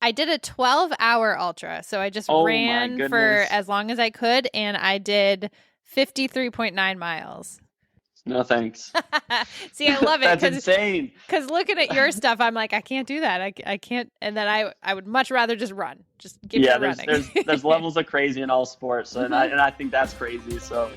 I did a 12-hour ultra. So I just Oh, my ran for goodness. as long as I could, and I did 53.9 miles. No, thanks. See, I love it That's insane. because looking at your stuff, I'm like, I can't do that. I can't. And then I would much rather just run. Just give me Yeah, the running. there's levels of crazy in all sports, and I think that's crazy. So.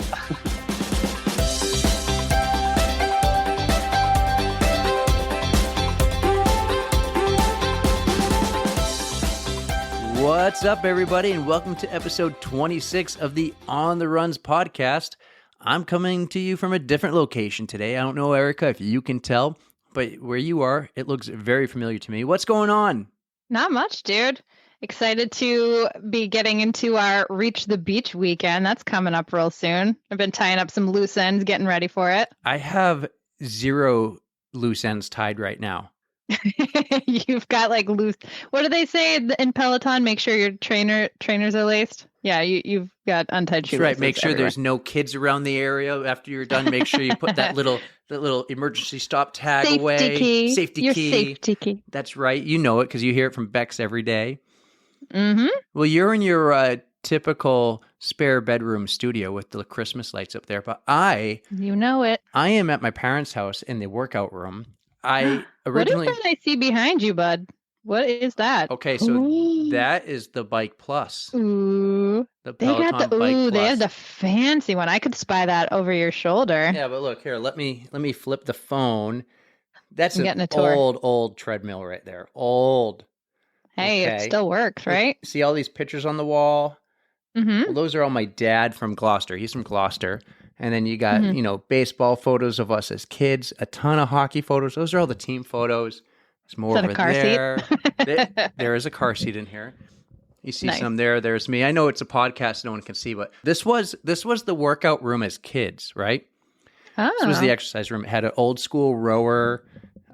What's up, everybody, and welcome to episode 26 of the On the Runs podcast. I'm coming to you from a different location today. I don't know, Erika, if you can tell, but where you are, it looks very familiar to me. What's going on? Not much, dude. Excited to be getting into our Reach the Beach weekend. That's coming up real soon. I've been tying up some loose ends, getting ready for it. I have 0 loose ends tied right now. You've got like loose. What do they say in Peloton? Make sure your trainers are laced. Yeah, you've got untied shoes. That's right. Make sure there's no kids around the area after you're done. Make sure you put that little emergency stop tag safety away. Key. Safety your key. Safety key. That's right. You know it because you hear it from Bex every day. Mm-hmm. Well, you're in your typical spare bedroom studio with the Christmas lights up there, but you know it. I am at my parents' house in the workout room. I originally. What is that I see behind you, bud? What is that? Okay, so that is the Bike Plus. Ooh, The Peloton Bike Plus. They have the fancy one. I could spy that over your shoulder. Yeah, but look here. Let me flip the phone. That's I'm an getting a tour. old treadmill right there. Old. Hey, Okay. it still works, right? See all these pictures on the wall? Mm-hmm. Well, those are all my dad from Gloucester. He's from Gloucester. And then you got, baseball photos of us as kids, a ton of hockey photos. Those are all the team photos. There's more Is that over a car there. There is a car seat in here. You see some there. There's me. I know it's a podcast, no one can see, but this was the workout room as kids, right? Oh. This was the exercise room. It had an old school rower,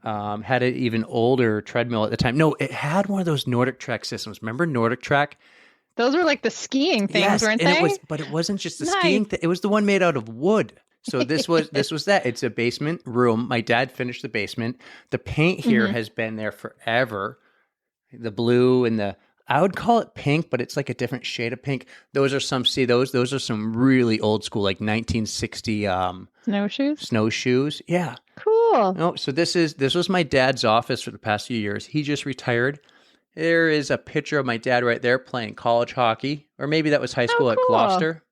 had an even older treadmill at the time. No, it had one of those Nordic Track systems. Remember Nordic Track? Those were like the skiing things, weren't they? But it wasn't just the skiing thing. It was the one made out of wood. So this was that. It's a basement room. My dad finished the basement. The paint here has been there forever. The blue and I would call it pink, but it's like a different shade of pink. Those are some really old school, like 1960 snowshoes. Yeah. Cool. No, so this was my dad's office for the past few years. He just retired. There is a picture of my dad right there playing college hockey, or maybe that was high school at Gloucester.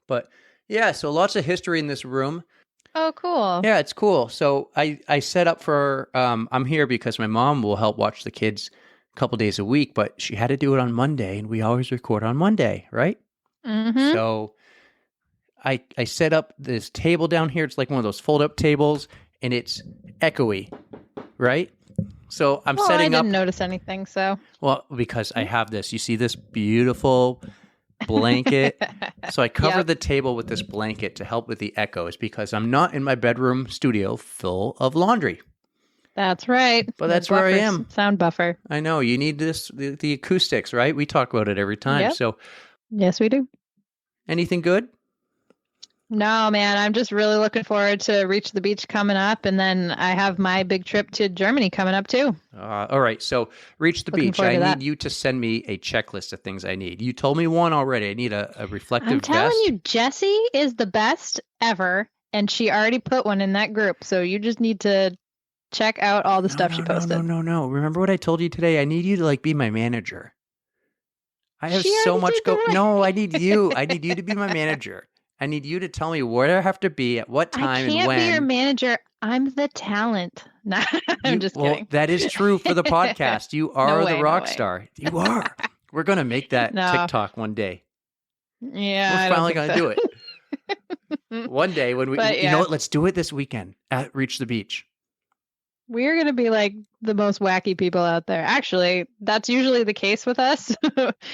But yeah, so lots of history in this room. Oh, cool. Yeah, it's cool. So I set up for, I'm here because my mom will help watch the kids a couple days a week, but she had to do it on Monday, and we always record on Monday, right? Mm-hmm. So I set up this table down here. It's like one of those fold-up tables, and it's echoey, right? So I'm setting up. I didn't notice anything, so. Well, because I have this. You see this beautiful blanket? So I cover the table with this blanket to help with the echoes because I'm not in my bedroom studio full of laundry. That's right. But that's where I am. Sound buffer. I know. You need the acoustics, right? We talk about it every time. Yep. So. Yes, we do. Anything good? No, man, I'm just really looking forward to Reach the Beach coming up, and then I have my big trip to Germany coming up too. All right, so Reach the Beach. I need you to send me a checklist of things I need. You told me one already. I need a reflective vest. I'm telling you, Jessie is the best ever, and she already put one in that group, so you just need to check out all the stuff she posted. No. Remember what I told you today? I need you to be my manager. I have so much No, I need you. I need you to be my manager. I need you to tell me where I have to be at what time and when. I can't be your manager. I'm the talent. No, I'm just kidding. Well, that is true for the podcast. You are the rock star. You are. We're going to make that TikTok one day. Yeah, we're finally going to do it. One day when you know what? Let's do it this weekend at Reach the Beach. We're going to be like the most wacky people out there. Actually, that's usually the case with us,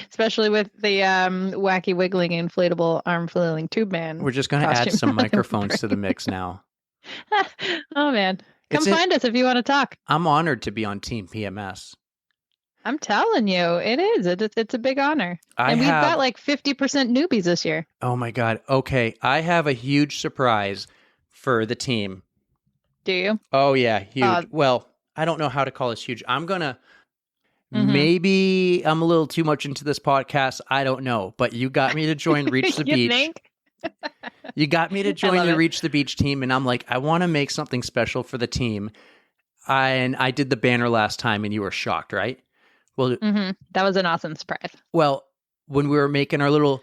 especially with the wacky wiggling inflatable arm flailing tube man. We're just going to add some microphones to the mix now. Oh, man. Come find us if you want to talk. I'm honored to be on Team PMS. I'm telling you, it is. It's a big honor. We've got like 50% newbies this year. Oh, my God. Okay. I have a huge surprise for the team. Do you? Oh, yeah. Huge. Well, I don't know how to call this huge. I'm going to Maybe I'm a little too much into this podcast. I don't know. But you got me to join Reach the You Beach. think? You got me to I join love the it. Reach the Beach team. And I'm like, I want to make something special for the team. And I did the banner last time and you were shocked, right? Well, That was an awesome surprise. well, when we were making our little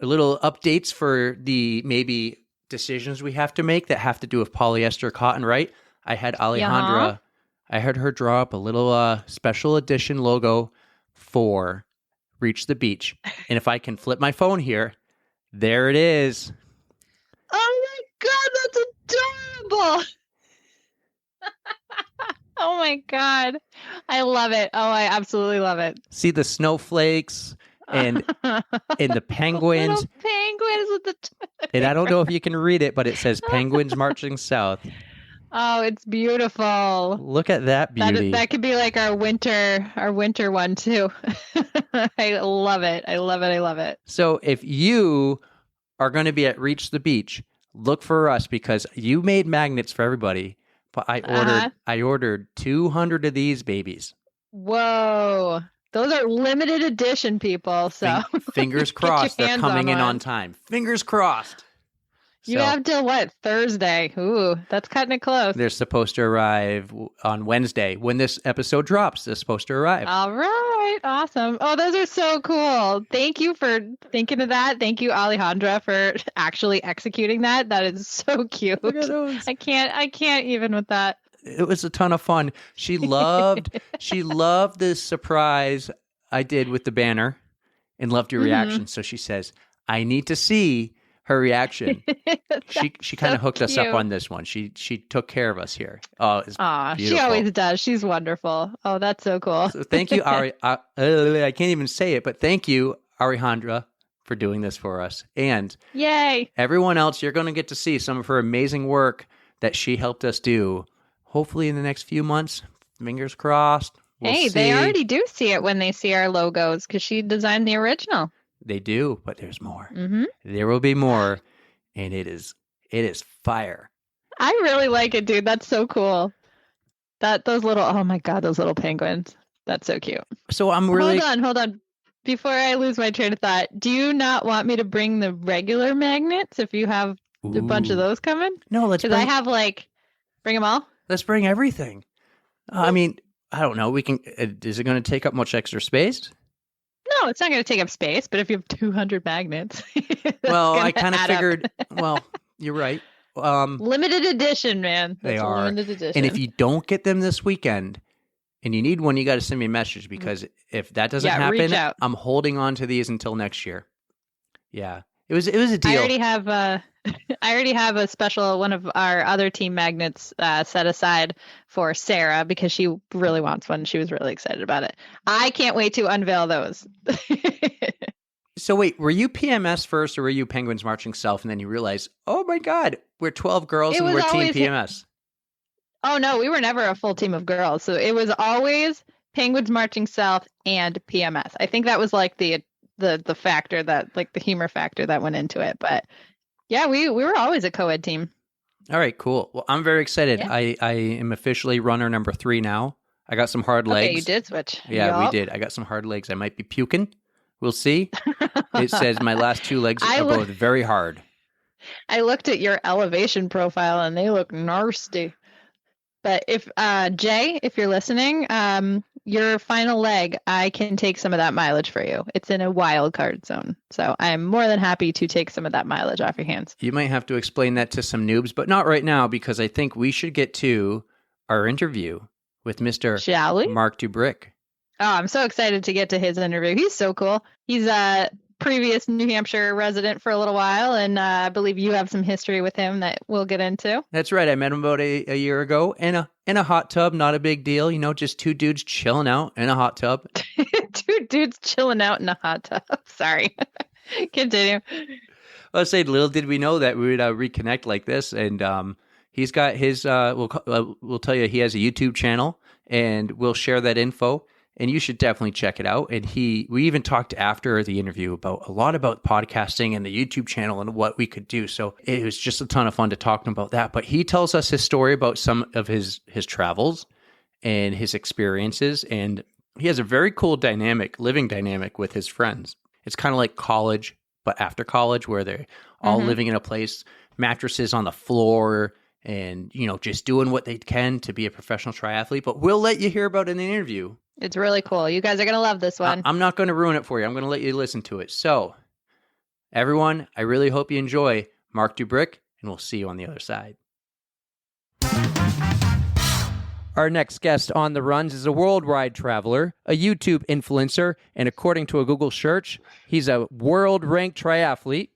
updates for the maybe decisions we have to make that have to do with polyester cotton, right? I had Alejandra, I had her draw up a little special edition logo for Reach the Beach. And if I can flip my phone here, there it is. Oh my God, that's adorable. Oh my God. I love it. Oh, I absolutely love it. See the snowflakes and the penguins. Little penguins with the And I don't know if you can read it, but it says penguins marching south. Oh, it's beautiful. Look at that beauty. That could be like our winter one too. I love it. I love it. I love it. So if you are going to be at Reach the Beach, look for us because you made magnets for everybody. But I ordered 200 of these babies. Whoa. Those are limited edition, people. So Fingers Get your crossed they're hands coming on in one. on time. Fingers crossed. you So have till what? Thursday. Ooh, that's cutting it close. they're supposed to arrive on Wednesday. When this episode drops, they're supposed to arrive. All right. Awesome. Oh, those are so cool. Thank you for thinking of that. Thank you, Alejandra, for actually executing that. That is so cute. Look at those. I can't even with that. It was a ton of fun. She loved the surprise I did with the banner and loved your reaction. So she says, I need to see her reaction. She kind of hooked us up cute. on this one. She took care of us here. Oh, it's Aw, she beautiful. always does. She's wonderful. Oh, that's so cool. So thank you, Ari. I can't even say it, but thank you, Alejandra, for doing this for us. And Yay. everyone else, you're going to get to see some of her amazing work that she helped us do. Hopefully in the next few months. Fingers crossed. We'll Hey, see. they already do see it when they see our logos because she designed the original. They do, but there's more. Mm-hmm. There will be more, and it is fire. I really like it, dude. That's so cool. Those little, oh my God, those little penguins. That's so cute. So I'm really Hold on. Before I lose my train of thought, do you not want me to bring the regular magnets if you have a bunch of Ooh. those coming? No, let's Because I bring, have bring them all? let's bring everything. I mean, I don't know. We can. Is it going to take up much extra space? No, it's not going to take up space, but if you have 200 magnets. that's Well, gonna I kind of add up. figured. Well, you're right. Limited edition, man. They That's a are. limited edition. And if you don't get them this weekend, and you need one, you got to send me a message because if that doesn't reach happen, out. I'm holding on to these until next year. Yeah, it was a deal. I already have a special one of our other team magnets set aside for Sarah because she really wants one. She was really excited about it. I can't wait to unveil those. So wait, were you PMS first or were you Penguins Marching South? And then you realized, oh my God, we're 12 girls It and was we're Team always- PMS. Oh no, we were never a full team of girls. So it was always Penguins Marching South and PMS. I think that was like the factor that like the humor factor that went into it. But yeah, we were always a co-ed team. All right, cool. Well, I'm very excited. Yeah. I am officially runner number 3 now. I got some hard legs. Okay, you did switch. Yeah, Yup. we did. I got some hard legs. I might be puking. We'll see. It says my last 2 legs I are look- both very hard. I looked at your elevation profile and they look nasty. But if Jay, if you're listening, your final leg, I can take some of that mileage for you. It's in a wild card zone. So I'm more than happy to take some of that mileage off your hands. You might have to explain that to some noobs, but not right now because I think we should get to our interview with Mr. Shall we? Marc Dubrick. Oh, I'm so excited to get to his interview. He's so cool. He's a previous New Hampshire resident for a little while, and I believe you have some history with him that we'll get into. That's right. I met him about a year ago in a hot tub. Not a big deal. You know, just 2 dudes chilling out in a hot tub. 2 dudes chilling out in a hot tub. Sorry. Continue. I'll say, little did we know that we would reconnect like this. And he's got his, we'll tell you, he has a YouTube channel, and we'll share that info. And you should definitely check it out. And we even talked after the interview about a lot about podcasting and the YouTube channel and what we could do. So it was just a ton of fun to talk to him about that. But he tells us his story about some of his travels and his experiences. And He has a very cool living dynamic with his friends. It's kind of like college, but after college, where they're all living in a place, mattresses on the floor, and, just doing what they can to be a professional triathlete. But we'll let you hear about it in the interview. It's really cool. You guys are going to love this one. I'm not going to ruin it for you. I'm going to let you listen to it. So, everyone, I really hope you enjoy Marc Dubrick, and we'll see you on the other side. Our next guest on the runs is a worldwide traveler, a YouTube influencer, and according to a Google search, he's a world-ranked triathlete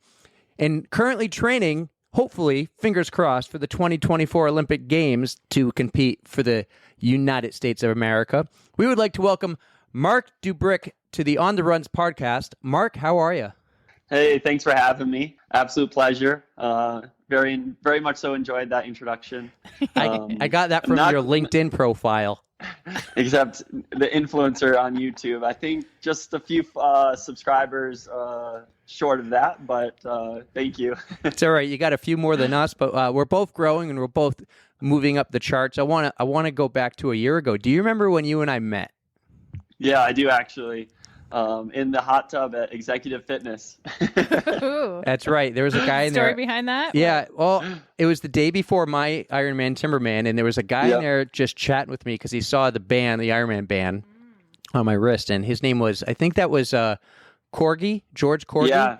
and currently training, hopefully, fingers crossed, for the 2024 Olympic Games to compete for the United States of America. We would like to welcome Marc Dubrick to the On the Runs podcast. Marc, how are you? Hey, thanks for having me. Absolute pleasure. Very, very much so enjoyed that introduction. I got that from your LinkedIn profile. Except the influencer on YouTube. I think just a few subscribers short of that, but thank you. It's all right. You got a few more than us, but we're both growing and we're both moving up the charts. I want to go back to a year ago. Do you remember when you and I met? Yeah, I do actually. In the hot tub at Executive Fitness. That's right. There was a guy in there. Story behind that? Yeah. Well, it was the day before my Ironman Timberman, and there was a guy in there just chatting with me because he saw the band, the Ironman band, on my wrist, and his name was, I think that was Corgi, George Corgi. Yeah,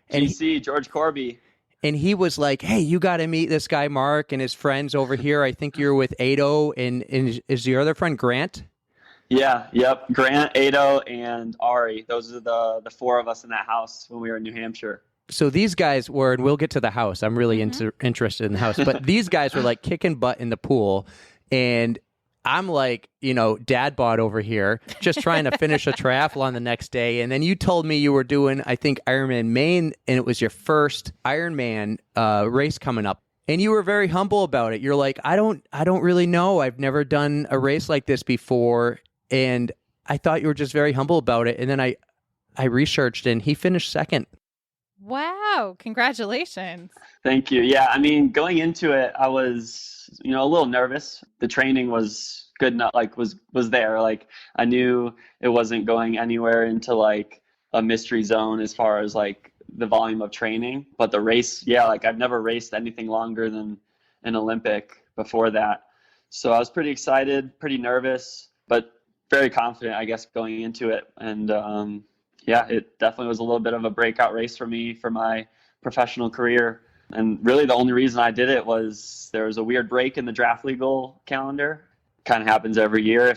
and George Corby. And he was like, hey, you got to meet this guy, Marc, and his friends over here. I think you're with Ado, and is your other friend Grant? Yeah, yep. Grant, Ado, and Ari. Those are the four of us in that house when we were in New Hampshire. So these guys were, and we'll get to the house. I'm really interested in the house. But these guys were like kicking butt in the pool. And I'm like, dad bod over here, just trying to finish a triathlon the next day. And then you told me you were doing, I think, Ironman Maine, and it was your first Ironman race coming up. And you were very humble about it. You're like, I don't really know. I've never done a race like this before. And I thought you were just very humble about it. And then I researched, and he finished second. Wow. Congratulations. Thank you. Yeah, I mean, going into it, I was, a little nervous. The training was good enough, was there. Like, I knew it wasn't going anywhere into like a mystery zone as far as like the volume of training. But the race, I've never raced anything longer than an Olympic before that. So I was pretty excited, pretty nervous, but very confident, I guess, going into it. And it definitely was a little bit of a breakout race for me for my professional career. And really the only reason I did it was there was a weird break in the draft legal calendar. Kind of happens every year.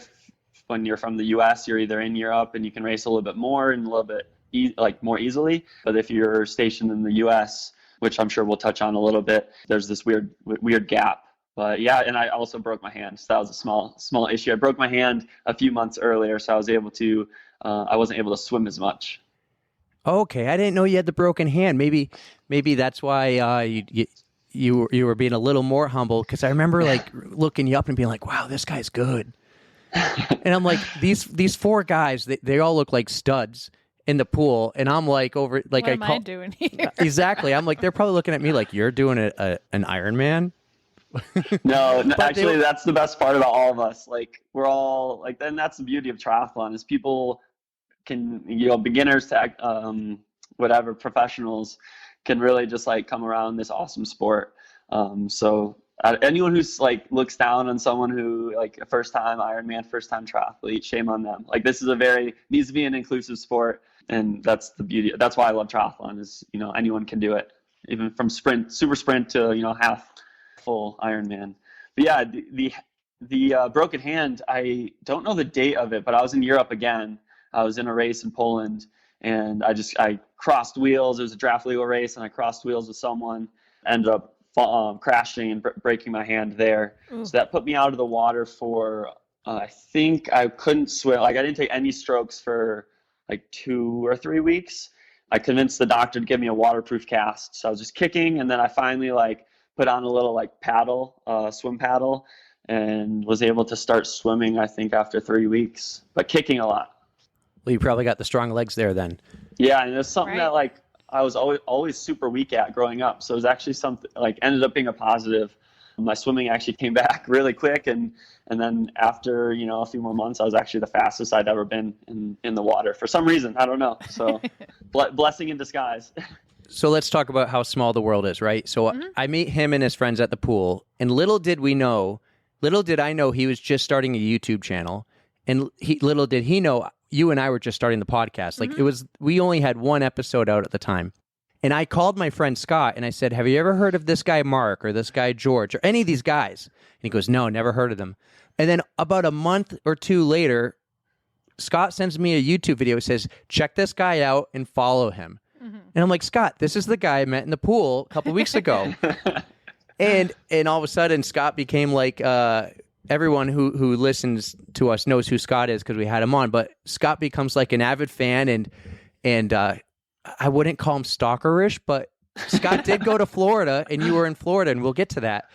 When you're from the US, you're either in Europe and you can race a little bit more and a little bit more easily. But if you're stationed in the US, which I'm sure we'll touch on a little bit, there's this weird gap. But yeah, and I also broke my hand. So that was a small issue. I broke my hand a few months earlier, so I wasn't able to swim as much. Okay, I didn't know you had the broken hand. Maybe that's why you were being a little more humble, because I remember like looking you up and being like, wow, this guy's good. And I'm like, these four guys, they all look like studs in the pool, and I'm like over like what am I doing here? Exactly. I'm like, they're probably looking at me like, you're doing an Ironman. No, actually, that's the best part about all of us. Like, we're all like, and that's the beauty of triathlon is people can, beginners to whatever, professionals can really just like come around this awesome sport. So anyone who's like looks down on someone who like a first time Ironman, first time triathlete, shame on them. Like, this is needs to be an inclusive sport, and that's the beauty. That's why I love triathlon is anyone can do it, even from super sprint to half full Ironman. But yeah, the broken hand, I don't know the date of it, but I was in Europe again. I was in a race in Poland, and I crossed wheels. It was a draft legal race, and I crossed wheels with someone, ended up crashing and breaking my hand there. Ooh. So that put me out of the water for I think I couldn't swim. Like, I didn't take any strokes for like 2 or 3 weeks. I convinced the doctor to give me a waterproof cast. So I was just kicking, and then I finally put on a little paddle, swim paddle, and was able to start swimming, I think, after 3 weeks, but kicking a lot. Well, you probably got the strong legs there then. Yeah, and it's something that I was always super weak at growing up. So it was actually something ended up being a positive My swimming actually came back really quick. And then after, a few more months, I was actually the fastest I'd ever been in the water for some reason. I don't know. So blessing in disguise. So let's talk about how small the world is, right? So I meet him and his friends at the pool, and little did I know he was just starting a YouTube channel, and little did he know you and I were just starting the podcast. Like we only had one episode out at the time. And I called my friend Scott and I said, have you ever heard of this guy Mark or this guy George or any of these guys? And he goes, no, never heard of them. And then about a month or two later, Scott sends me a YouTube video. It says, check this guy out and follow him. And I'm like, Scott, this is the guy I met in the pool a couple weeks ago. and all of a sudden, Scott became like, everyone who listens to us knows who Scott is because we had him on. But Scott becomes like an avid fan, and I wouldn't call him stalkerish, but Scott did go to Florida, and you were in Florida, and we'll get to that.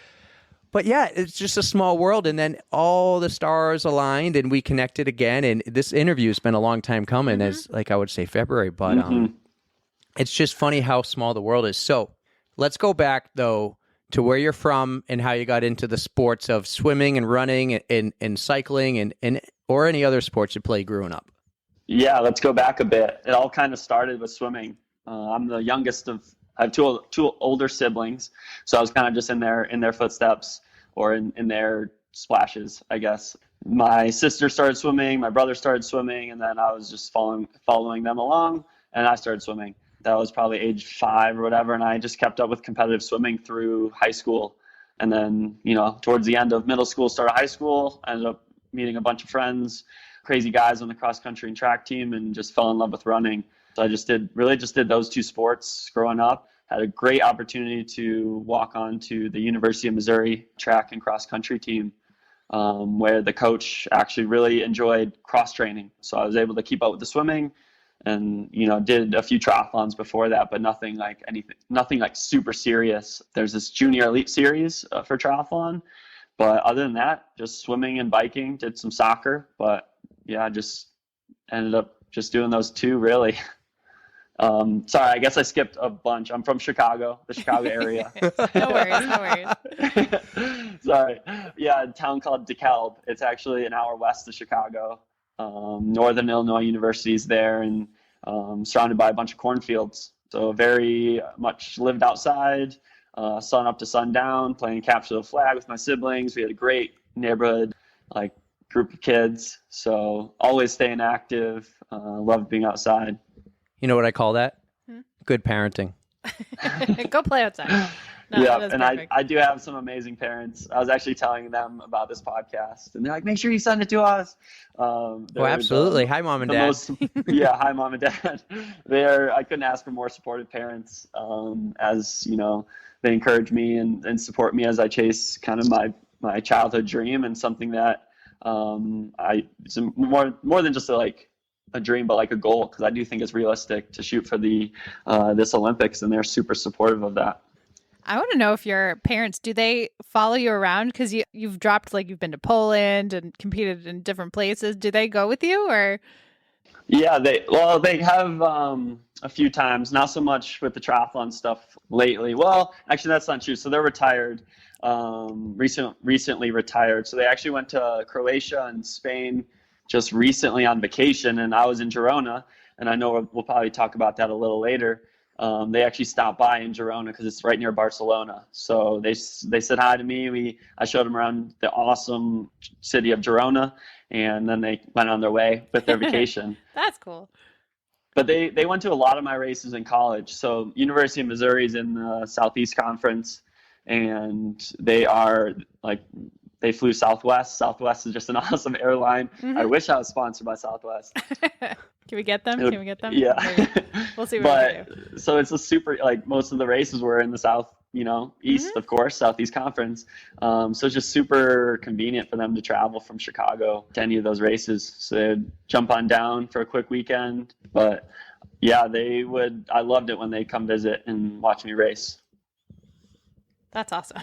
But yeah, it's just a small world, and then all the stars aligned, and we connected again. And this interview has been a long time coming, as like I would say February, but it's just funny how small the world is. So let's go back though to where you're from and how you got into the sports of swimming and running and cycling and or any other sports you played growing up. Yeah, let's go back a bit. It all kind of started with swimming. I'm the youngest I have two older siblings, so I was kind of just in their footsteps or in their splashes, I guess. My sister started swimming, my brother started swimming, and then I was just following them along, and I started swimming. That was probably age 5 or whatever, and I just kept up with competitive swimming through high school. And then, towards the end of middle school, started high school, I ended up meeting a bunch of friends, crazy guys on the cross country and track team, and just fell in love with running. So I just did those two sports growing up. Had a great opportunity to walk on to the University of Missouri track and cross country team, where the coach actually really enjoyed cross training. So I was able to keep up with the swimming, and did a few triathlons before that, but nothing like super serious. There's this junior elite series for triathlon, but other than that, just swimming and biking. Did some soccer, but yeah, just ended up just doing those two really. Sorry, I guess I skipped a bunch. I'm from Chicago, the Chicago area. No worries. Sorry. Yeah, a town called DeKalb. It's actually an hour west of Chicago. Northern Illinois University is there, and surrounded by a bunch of cornfields. So very much lived outside, sun up to sundown, playing capture the flag with my siblings. We had a great neighborhood, group of kids. So always staying active. Loved being outside. You know what I call that? Good parenting. Go play outside. No, yeah, and I do have some amazing parents. I was actually telling them about this podcast, and they're like, make sure you send it to us. Absolutely. Hi, Mom and Dad. Hi, Mom and Dad. I couldn't ask for more supportive parents, as, they encourage me and support me as I chase kind of my childhood dream, and something that it's more than just a dream, but a goal, because I do think it's realistic to shoot for this Olympics, and they're super supportive of that. I want to know if your parents, do they follow you around? Because you've dropped, you've been to Poland and competed in different places. Do they go with you, or? Yeah, they have a few times, not so much with the triathlon stuff lately. Well, actually, that's not true. So they're retired, recently retired. So they actually went to Croatia and Spain just recently on vacation, and I was in Girona, and I know we'll probably talk about that a little later. They actually stopped by in Girona because it's right near Barcelona. So they said hi to me. I showed them around the awesome city of Girona, and then they went on their way with their vacation. That's cool. But they went to a lot of my races in college. So University of Missouri is in the Southeast Conference, and they flew Southwest. Southwest is just an awesome airline. Mm-hmm. I wish I was sponsored by Southwest. Can we get them? Yeah. Maybe. We'll see what we do. So it's a super, most of the races were in the South, East, mm-hmm. of course, Southeast Conference. So it's just super convenient for them to travel from Chicago to any of those races. So they'd jump on down for a quick weekend. But yeah, I loved it when they come visit and watch me race. That's awesome.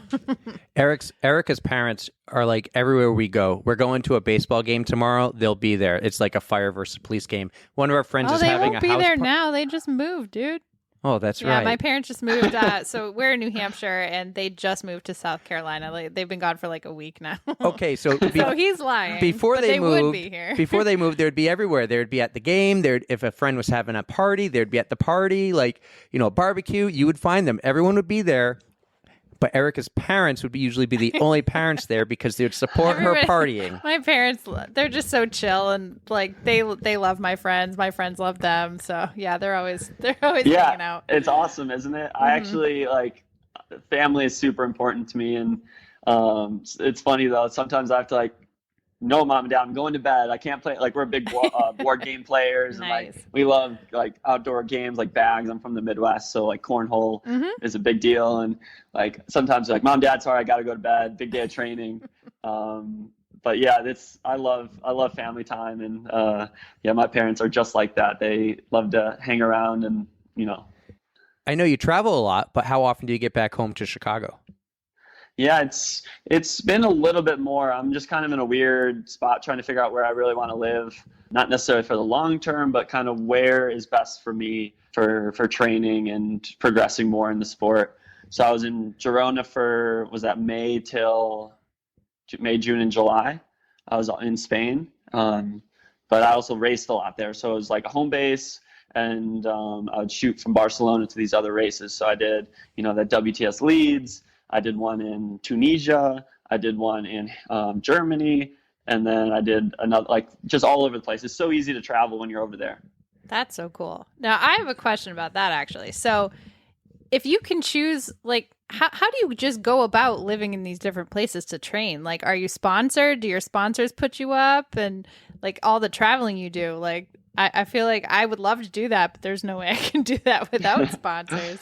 Erika's parents are everywhere we go. We're going to a baseball game tomorrow. They'll be there. It's like a fire versus police game. One of our friends is having a house they won't be there now. They just moved, dude. Oh, that's Yeah, right. my parents just moved. So we're in New Hampshire, and they just moved to South Carolina. Like, they've been gone for like a week now. Okay, so So he's lying. before but they would moved, be here. before they moved, they'd be everywhere. They'd be at the game. If a friend was having a party, they'd be at the party. Like, a barbecue, you would find them. Everyone would be there. But Erika's parents would usually be the only parents there because they would support her partying. My parents, they're just so chill, and like they love my friends. My friends love them. So yeah, they're always hanging out. It's awesome, isn't it? I actually family is super important to me, and it's funny though. Sometimes I have to no, mom and dad, I'm going to bed. I can't play. Like, we're big board game players. Nice. And we love outdoor games like bags. I'm from the Midwest, so cornhole is a big deal. And sometimes mom, dad, sorry, I got to go to bed. Big day of training. But yeah, I love family time. And my parents are just like that. They love to hang around and, I know you travel a lot, but how often do you get back home to Chicago? Yeah, it's been a little bit more. I'm just kind of in a weird spot trying to figure out where I really want to live. Not necessarily for the long term, but kind of where is best for me for training and progressing more in the sport. So I was in Girona was that May, June, and July. I was in Spain, but I also raced a lot there. So it was like a home base, and I would shoot from Barcelona to these other races. So I did, the WTS Leeds. I did one in Tunisia. I did one in Germany. And then I did another, just all over the place. It's so easy to travel when you're over there. That's so cool. Now, I have a question about that, actually. So if you can choose, how do you just go about living in these different places to train? Are you sponsored? Do your sponsors put you up? And all the traveling you do, I feel like I would love to do that, but there's no way I can do that without sponsors.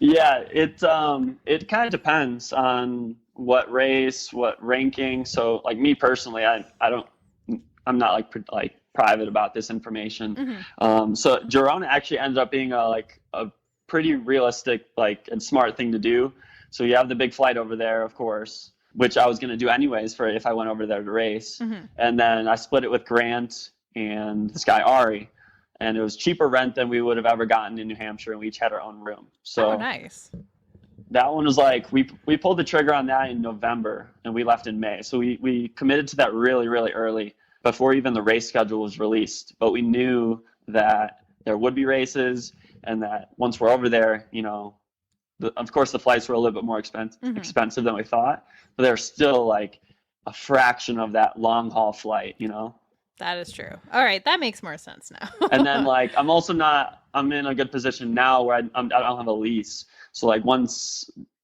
Yeah, it kind of depends on what race, what ranking. So me personally, I'm not private about this information. So Girona actually ended up being a pretty realistic and smart thing to do. So you have the big flight over there, of course, which I was going to do anyways if I went over there to race. And then I split it with Grant and this guy Ari. And it was cheaper rent than we would have ever gotten in New Hampshire, and we each had our own room. So nice. That one was we pulled the trigger on that in November, and we left in May. So we committed to that really, really early, before even the race schedule was released. But we knew that there would be races, and that once we're over there, of course the flights were a little bit more expensive than we thought, but they're still a fraction of that long haul flight, That is true. All right, that makes more sense now. And then I'm in a good position now where I don't have a lease. So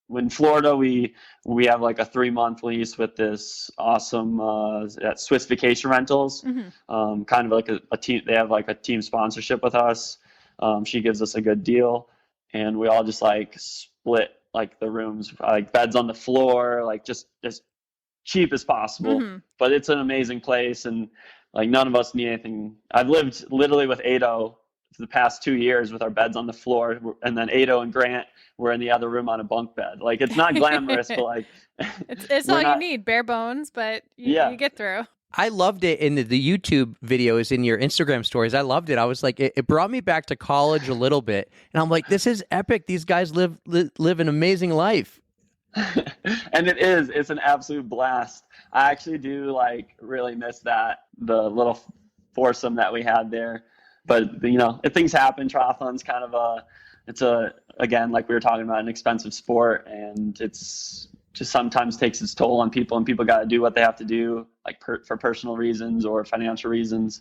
when Florida, we have a 3-month lease with this awesome Swiss Vacation Rentals, kind of a team. They have a team sponsorship with us. She gives us a good deal, and we all just split the rooms, beds on the floor, just as cheap as possible. But it's an amazing place, and none of us need anything. I've lived literally with Ado for the past 2 years with our beds on the floor, and then Ado and Grant were in the other room on a bunk bed. It's not glamorous, but it's all you need, bare bones, but you get through. I loved it in the YouTube videos, in your Instagram stories. I loved it. I was it brought me back to college a little bit, and I'm this is epic. These guys live an amazing life. And it's an absolute blast. I actually do really miss the little foursome that we had there. But if things happen, triathlon's kind of again, like we were talking about, an expensive sport, and it's just sometimes takes its toll on people, and people got to do what they have to do, for personal reasons or financial reasons.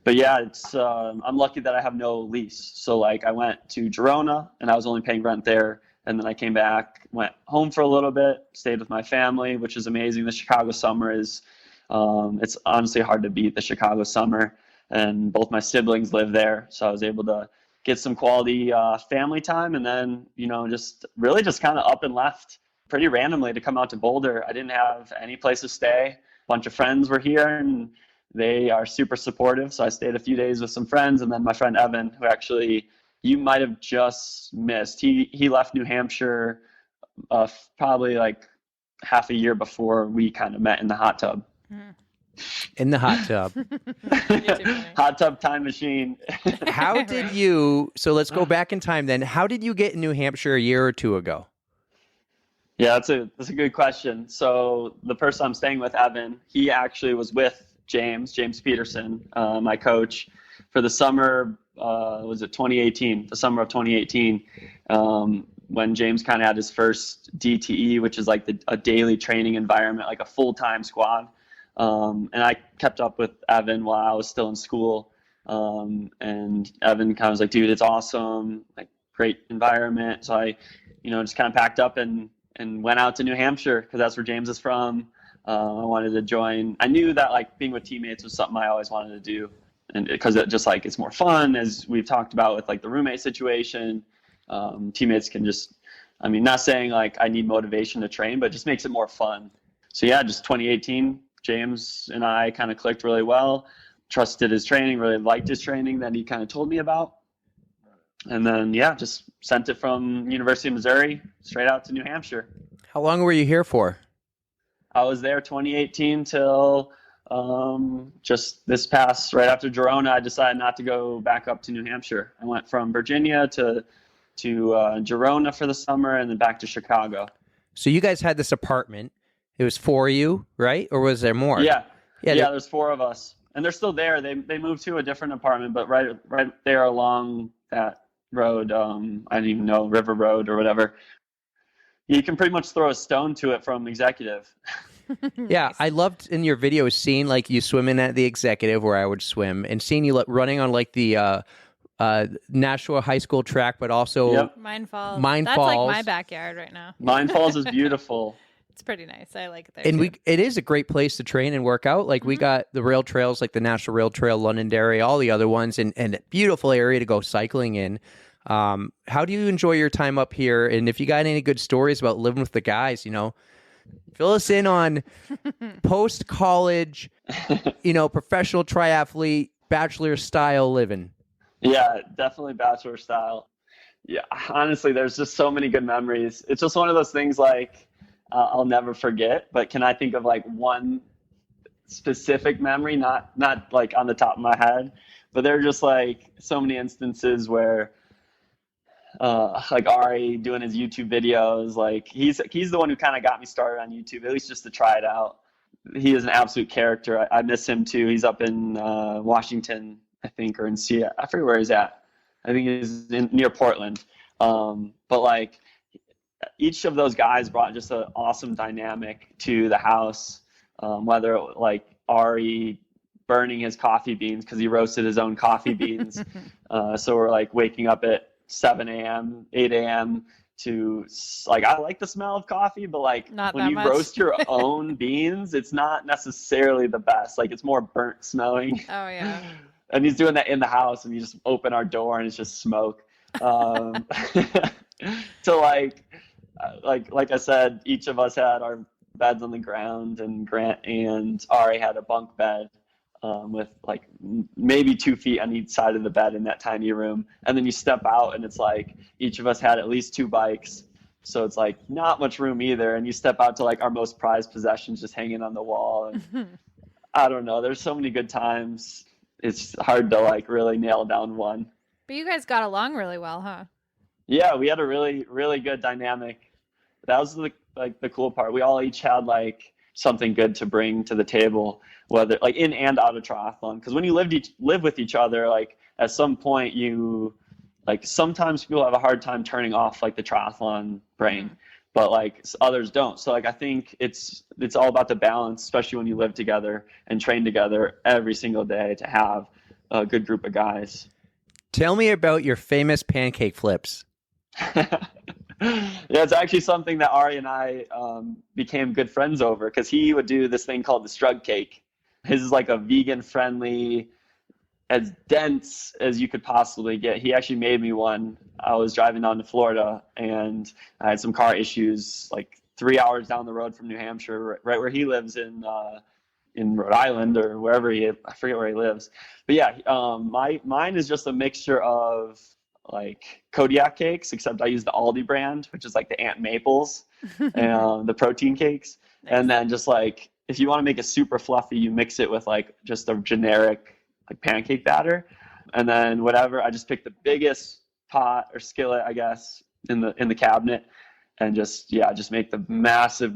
But yeah, I'm lucky that I have no lease. So I went to Girona, and I was only paying rent there. And then I came back, went home for a little bit, stayed with my family, which is amazing. The Chicago summer is, it's honestly hard to beat the Chicago summer. And both my siblings live there. So I was able to get some quality family time, and then, just kind of up and left pretty randomly to come out to Boulder. I didn't have any place to stay. A bunch of friends were here, and they are super supportive. So I stayed a few days with some friends, and then my friend Evan, who actually you might have just missed. He left New Hampshire probably half a year before we kind of met in the hot tub. In the hot tub. You're too funny. Hot tub time machine. How did you, so let's go back in time then. How did you get in New Hampshire a year or two ago? Yeah, that's a good question. So the person I'm staying with, Evan, he actually was with James Peterson, my coach, for the summer, was it 2018, the summer of 2018, when James kind of had his first DTE, which is like a daily training environment, like a full-time squad. And I kept up with Evan while I was still in school. And Evan kind of was like, dude, it's awesome, like great environment. So I, just kind of packed up and went out to New Hampshire because that's where James is from. I wanted to join. I knew that like being with teammates was something I always wanted to do. And because it just like, it's more fun, as we've talked about with like the roommate situation. Teammates can just, not saying like I need motivation to train, but it just makes it more fun. So yeah, just 2018, James and I kind of clicked really well, trusted his training, really liked his training that he kind of told me about. And then, yeah, just sent it from University of Missouri straight out to New Hampshire. How long were you here for? I was there 2018 till just this past, right after Girona, I decided not to go back up to New Hampshire. I went from Virginia to Girona for the summer and then back to Chicago. So you guys had this apartment. It was for you, right? Or was there more? Yeah, there's four of us. And they're still there. They moved to a different apartment, but right there along that road, I don't even know, River Road or whatever. You can pretty much throw a stone to it from Executive. Yeah, I loved in your video seeing like you swimming at the Executive where I would swim and seeing you running on like the Nashua High School track, but also Mine Falls. Mine That's Falls. like my backyard right now. Mine Falls is beautiful. It's pretty nice. I like it there. And too. it is a great place to train and work out. Like we got the rail trails, like the National Rail Trail, Londonderry, all the other ones, and a beautiful area to go cycling in. How do you enjoy your time up here? And if you got any good stories about living with the guys, fill us in on post-college, professional triathlete, bachelor style living. Yeah, definitely bachelor style. Yeah, honestly, there's just so many good memories. It's just one of those things like I'll never forget. But can I think of like one specific memory? Not like on the top of my head, but there are just like so many instances where like Ari doing his YouTube videos, like he's the one who kind of got me started on YouTube, at least just to try it out. He is an absolute character. I miss him too. He's up in Washington, I think, or in Seattle. I forget where he's at. I think he's near Portland. But like each of those guys brought just an awesome dynamic to the house. Whether like Ari burning his coffee beans because he roasted his own coffee beans. So we're like waking up at 7 a.m., 8 a.m. to like, I like the smell of coffee, but like not when you much. roast your own beans, it's not necessarily the best. Like it's more burnt smelling. Oh yeah. And he's doing that in the house, and you just open our door and it's just smoke. To like I said, each of us had our beds on the ground, and Grant and Ari had a bunk bed. With like maybe 2 feet on each side of the bed in that tiny room. And then you step out and it's like each of us had at least 2 bikes. So it's like not much room either. And you step out to like our most prized possessions just hanging on the wall. And I don't know, there's so many good times. It's hard to like really nail down one. But you guys got along really well, huh? Yeah, we had a really, really good dynamic. That was the cool part. We all each had like something good to bring to the table, whether like in and out of triathlon. Because when you live with each other, like at some point you like sometimes people have a hard time turning off like the triathlon brain, but like others don't. So like I think it's all about the balance, especially when you live together and train together every single day, to have a good group of guys. Tell me about your famous pancake flips. Yeah, it's actually something that Ari and I became good friends over, because he would do this thing called the Strug Cake. His is like a vegan-friendly, as dense as you could possibly get. He actually made me one. I was driving down to Florida, and I had some car issues like 3 hours down the road from New Hampshire, right where he lives in Rhode Island or wherever I forget where he lives. But yeah, mine is just a mixture of like Kodiak cakes, except I use the Aldi brand, which is like the Aunt Maples and the protein cakes. Nice. And then just like if you want to make it super fluffy, you mix it with like just a generic like pancake batter. And then whatever, I just pick the biggest pot or skillet, I guess, in the cabinet, and just make the massive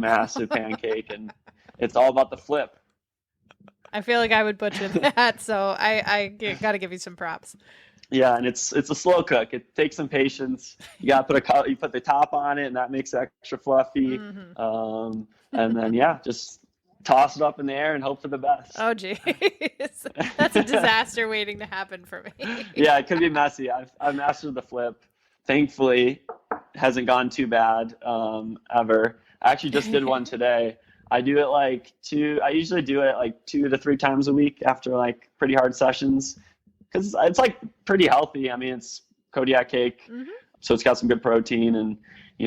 pancake. And it's all about the flip. I feel like I would butcher that, so I got to give you some props. Yeah, and it's a slow cook. It takes some patience. You got to you put the top on it, and that makes it extra fluffy. Mm-hmm. And then just toss it up in the air and hope for the best. Oh, geez. That's a disaster waiting to happen for me. Yeah, it could be messy. I've mastered the flip. Thankfully, it hasn't gone too bad ever. I actually just did one today. I do it I usually do it like 2 to 3 times a week after like pretty hard sessions, because it's like pretty healthy. I mean, it's Kodiak cake, so it's got some good protein, and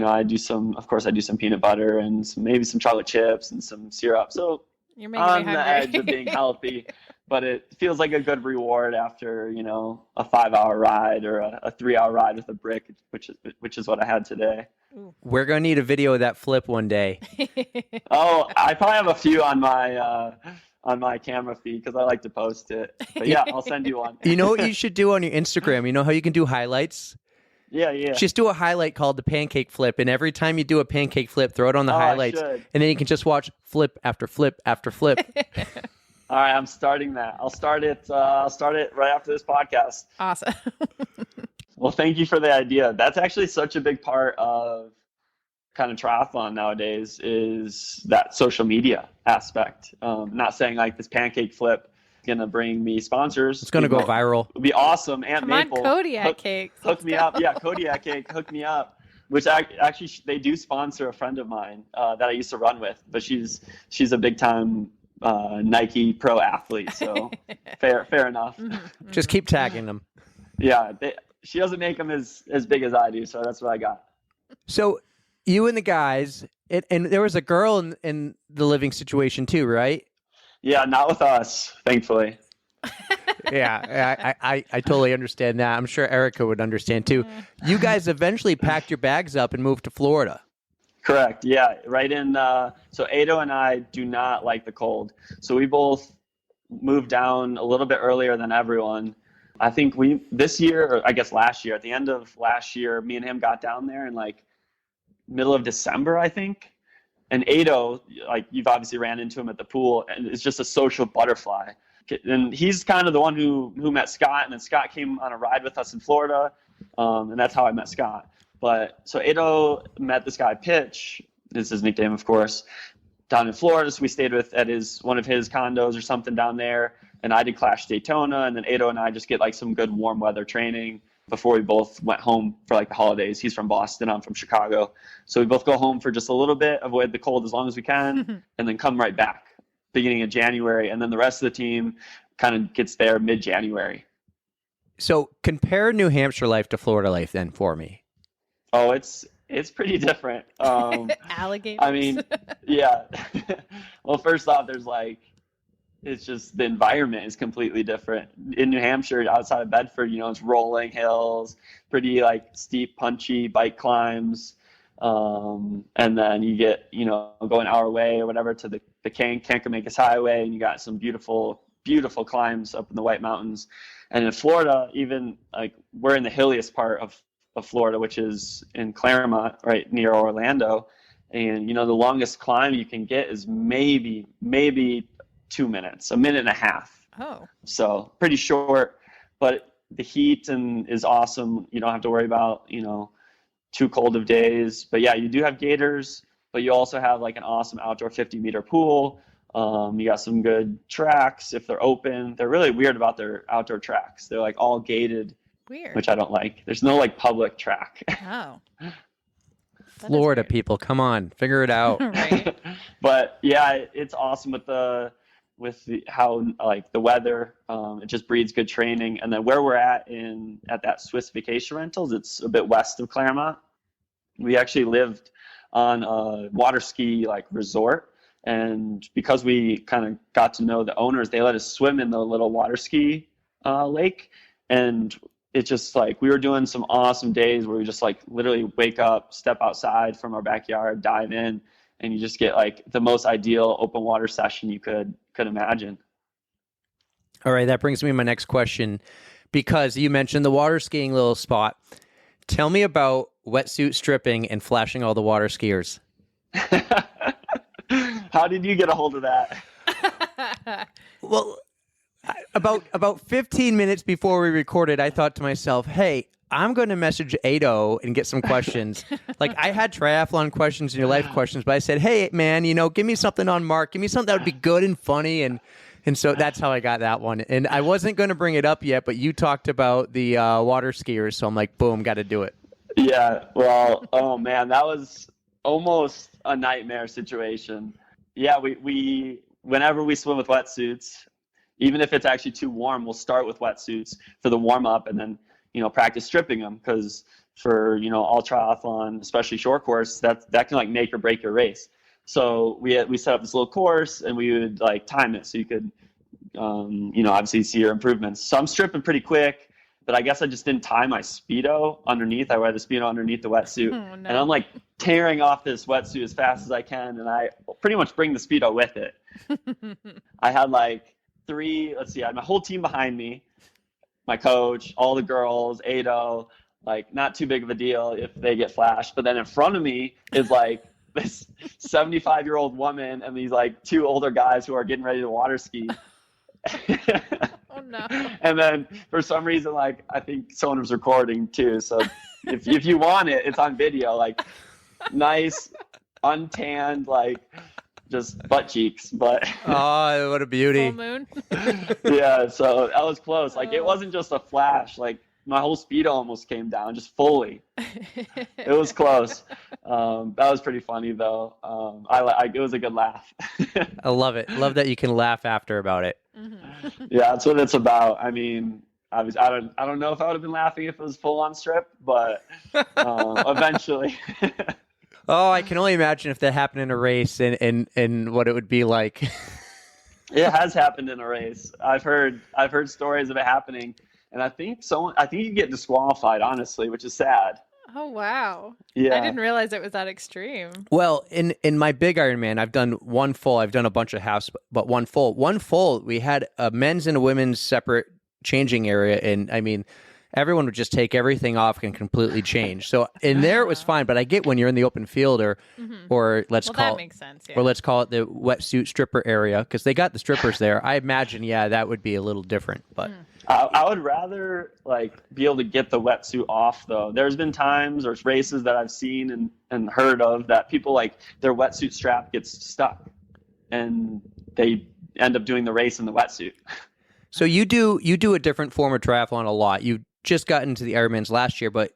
I do some peanut butter and maybe some chocolate chips and some syrup. So you're making on me the edge of being healthy, but it feels like a good reward after a 5-hour ride or a 3-hour ride with a brick, which is what I had today. We're gonna need a video of that flip one day. Oh, I probably have a few on my camera feed because I like to post it. But yeah, I'll send you one. You know what you should do on your Instagram? You know how you can do highlights? Yeah. Just do a highlight called the pancake flip, and every time you do a pancake flip, throw it on the highlights, and then you can just watch flip after flip after flip. All right, I'm starting that. I'll start it right after this podcast. Awesome. Well, thank you for the idea. That's actually such a big part of kind of triathlon nowadays, is that social media aspect. Not saying like this pancake flip is going to bring me sponsors. It's going to go viral. It'll be awesome. Aunt Come Maple. on, Kodiak cake. Hook me up. Yeah, Kodiak cake. Hook me up. Which actually they do sponsor a friend of mine that I used to run with, but she's a big time Nike pro athlete. So fair enough. Mm-hmm. Just keep tagging them. Yeah. She doesn't make them as big as I do, so that's what I got. So you and the guys, and there was a girl in the living situation too, right? Yeah, not with us, thankfully. Yeah, I totally understand that. I'm sure Erika would understand too. You guys eventually packed your bags up and moved to Florida. Correct. Yeah, right in. So Ado and I do not like the cold, so we both moved down a little bit earlier than everyone. I think this year, or I guess last year, at the end of last year, me and him got down there in like middle of December, I think. And Ado, like you've obviously ran into him at the pool, and it's just a social butterfly. And he's kind of the one who met Scott, and then Scott came on a ride with us in Florida, and that's how I met Scott. But so Ado met this guy Pitch, is his nickname, of course, down in Florida. So we stayed at one of his condos or something down there. And I did Clash Daytona, and then Ado and I just get like some good warm weather training before we both went home for like the holidays. He's from Boston, I'm from Chicago. So we both go home for just a little bit, avoid the cold as long as we can, and then come right back beginning of January. And then the rest of the team kind of gets there mid-January. So compare New Hampshire life to Florida life then for me. Oh, it's pretty different. Alligators. I mean, yeah. Well, first off, it's just the environment is completely different. In New Hampshire, outside of Bedford, it's rolling hills, pretty like steep, punchy bike climbs. And then you get, go an hour away or whatever to the Kankakee Highway, and you got some beautiful, beautiful climbs up in the White Mountains. And in Florida, even like we're in the hilliest part of Florida, which is in Claremont, right near Orlando. And, the longest climb you can get is maybe 2 minutes, a minute and a half. Oh. So pretty short, but the heat is awesome. You don't have to worry about, too cold of days. But yeah, you do have gators, but you also have like an awesome outdoor 50-meter pool. You got some good tracks if they're open. They're really weird about their outdoor tracks. They're like all gated. Weird. Which I don't like. There's no like public track. Oh. Florida people, come on, figure it out. Right. But yeah, it's awesome with how like the weather. It just breeds good training. And then where we're at that Swiss Vacation Rentals, it's a bit west of Claremont. We actually lived on a water ski like resort, and because we kind of got to know the owners, they let us swim in the little water ski lake. And it's just like we were doing some awesome days where we just like literally wake up, step outside from our backyard, dive in, and you just get like the most ideal open water session you could imagine. All right, that brings me to my next question, because you mentioned the water skiing little spot. Tell me about wetsuit stripping and flashing all the water skiers. How did you get a hold of that? Well, about 15 minutes before we recorded, I thought to myself, hey, I'm going to message Ado and get some questions. Like, I had triathlon questions and your life questions, but I said, hey, man, give me something on Marc. Give me something that would be good and funny. And so that's how I got that one. And I wasn't going to bring it up yet, but you talked about the water skiers. So I'm like, boom, got to do it. Yeah, well, oh man, that was almost a nightmare situation. Yeah, we whenever we swim with wetsuits, even if it's actually too warm, we'll start with wetsuits for the warm up, and then practice stripping them, because for all triathlon, especially short course, that can like make or break your race. So we set up this little course, and we would like time it so you could obviously see your improvements. So I'm stripping pretty quick, but I guess I just didn't tie my Speedo underneath. I wear the Speedo underneath the wetsuit. Oh, no. And I'm like tearing off this wetsuit as fast as I can, and I pretty much bring the Speedo with it. I had like I had my whole team behind me, my coach, all the girls, Ado, like not too big of a deal if they get flashed. But then in front of me is like this 75-year-old woman and these like two older guys who are getting ready to water ski. Oh no. And then for some reason, like I think someone was recording too. So if you want it, it's on video, like nice, untanned, like just butt cheeks. But oh, what a beauty. Full moon. Yeah, so that was close. Like it wasn't just a flash, like my whole Speedo almost came down just fully. It was close. That was pretty funny though. It was a good laugh. I love it. Love that you can laugh after about it. Mm-hmm. Yeah, that's what it's about. I mean, I don't know if I would have been laughing if it was full on strip, but eventually. Oh, I can only imagine if that happened in a race and what it would be like. It has happened in a race. I've heard stories of it happening, and I think you get disqualified, honestly, which is sad. Oh wow. Yeah. I didn't realize it was that extreme. Well, in my big Ironman, I've done one full. I've done a bunch of halves, but one full. One full, we had a men's and a women's separate changing area, and I mean, everyone would just take everything off and completely change. So in there it was fine, but I get when you're in the open field or let's call that makes sense, yeah. or let's call it the wetsuit stripper area, because they got the strippers there. I imagine, yeah, that would be a little different, but. I would rather like be able to get the wetsuit off though. There's been times or races that I've seen and heard of that people like their wetsuit strap gets stuck and they end up doing the race in the wetsuit. So you do a different form of triathlon a lot. You just got into the Ironmans last year, but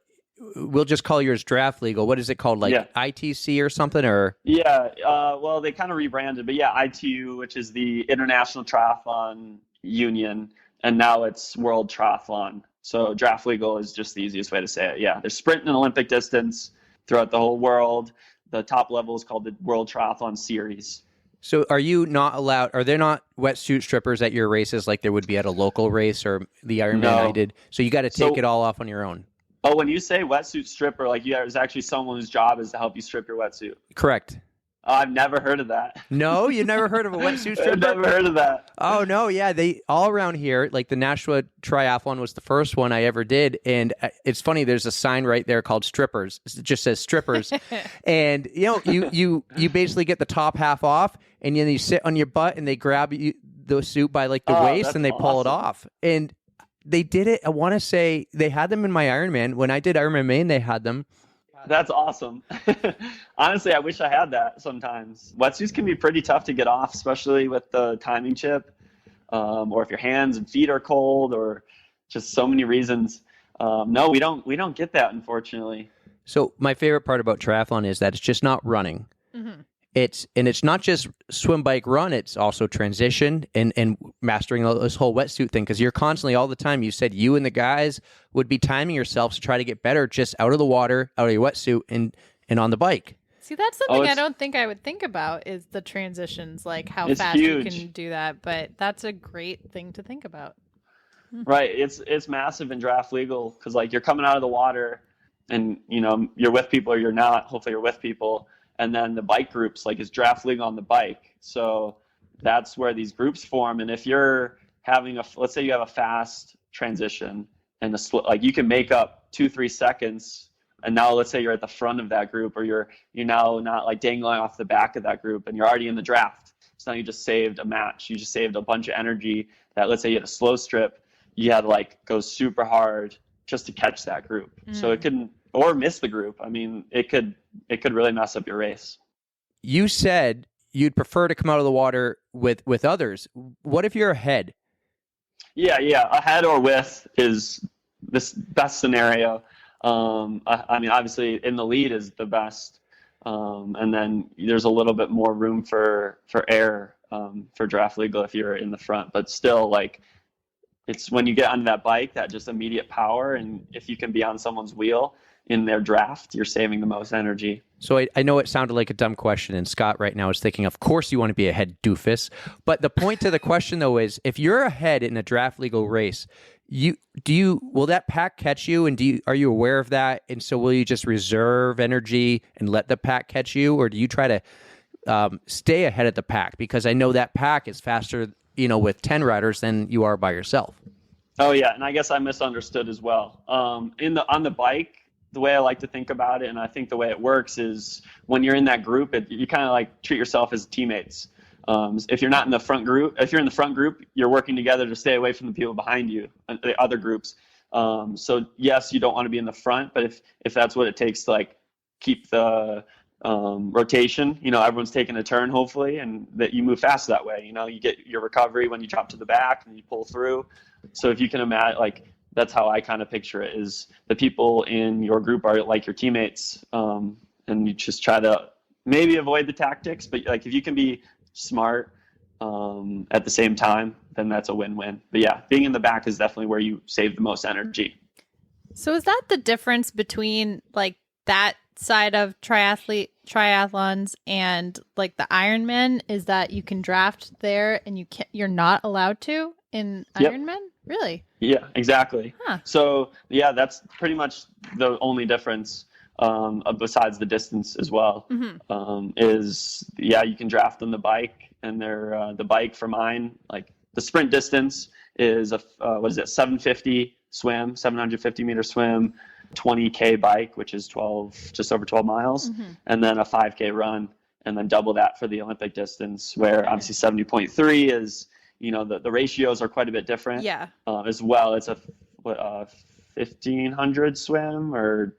we'll just call yours draft legal. What is it called? Like ITC or something, or? Yeah. Well, they kind of rebranded, but yeah, ITU, which is the International Triathlon Union. And now it's World Triathlon. So draft legal is just the easiest way to say it. Yeah, there's sprint and Olympic distance throughout the whole world. The top level is called the World Triathlon Series. So are you not allowed, are there not wetsuit strippers at your races like there would be at a local race or the Ironman I did? So you got to take it all off on your own. Oh, when you say wetsuit stripper, like there's actually someone whose job is to help you strip your wetsuit. Correct. I've never heard of that. No, you never heard of a wetsuit stripper? I've never heard of that. Oh, no, yeah. They all around here, like the Nashua Triathlon was the first one I ever did. And it's funny, there's a sign right there called strippers. It just says strippers. And, you basically get the top half off and then you sit on your butt and they grab the suit by like the waist and they pull it off. And they did it. I want to say they had them in my Ironman. When I did Ironman Maine, they had them. That's awesome. Honestly, I wish I had that sometimes. Wetsuits can be pretty tough to get off, especially with the timing chip, or if your hands and feet are cold, or just so many reasons. No, we don't get that, unfortunately. So my favorite part about triathlon is that it's just not running. Mm-hmm. It's not just swim, bike, run. It's also transition and mastering this whole wetsuit thing, because you're constantly all the time. You said you and the guys would be timing yourselves to try to get better just out of the water, out of your wetsuit, and on the bike. See, that's something I don't think I would think about is the transitions, like how fast huge. you can do that. But that's a great thing to think about. Right. It's massive in draft legal because like you're coming out of the water and you're with people or you're not. Hopefully you're with people. and then the bike groups, like, is draft league on the bike. So that's where these groups form. And if you're having let's say you have a fast transition and like, you can make up 2-3 seconds. And now let's say you're at the front of that group, or you're now not like dangling off the back of that group, and you're already in the draft. So now you just saved a match. You just saved a bunch of energy that, let's say you had a slow strip, you had to like go super hard just to catch that group. So it couldn't, or miss the group. I mean, it could really mess up your race. You said you'd prefer to come out of the water with others. What if you're ahead? Yeah. Ahead or with is this best scenario. I mean, obviously in the lead is the best. And then there's a little bit more room for air, for draft legal if you're in the front, but still, like, it's when you get on that bike, that just immediate power. And if you can be on someone's wheel in their draft, you're saving the most energy. So I know it sounded like a dumb question, and Scott right now is thinking, of course you want to be ahead, doofus. But the point to the question, though, is if you're ahead in a draft legal race, will that pack catch you, and are you aware of that? And so will you just reserve energy and let the pack catch you, or do you try to stay ahead of the pack? Because I know that pack is faster, with 10 riders than you are by yourself. Oh yeah, and I guess I misunderstood as well. On the bike, the way I like to think about it, and I think the way it works, is when you're in that group, you kind of like treat yourself as teammates. If you're not in the front group, if you're in the front group, you're working together to stay away from the people behind you, the other groups. So yes, you don't want to be in the front, but if that's what it takes to like keep the rotation, everyone's taking a turn, hopefully, and that you move fast that way. You get your recovery when you drop to the back and you pull through. So if you can imagine, like, that's how I kind of picture it, is the people in your group are like your teammates, and you just try to maybe avoid the tactics, but like if you can be smart at the same time, then that's a win-win. But yeah, being in the back is definitely where you save the most energy. So is that the difference between like that side of triathlons and like the Ironman, is that you can draft there and you're not allowed to in Ironman? Really? Yeah, exactly. Huh. So yeah, that's pretty much the only difference, besides the distance as well. Is you can draft on the bike, and they're the bike for mine, like the sprint distance is 750 swim, 750 meter swim, 20K bike, which is just over 12 miles, and then a 5K run, and then double that for the Olympic distance, where obviously 70.3 is, the ratios are quite a bit different. Yeah. As well, it's a 1500 swim, or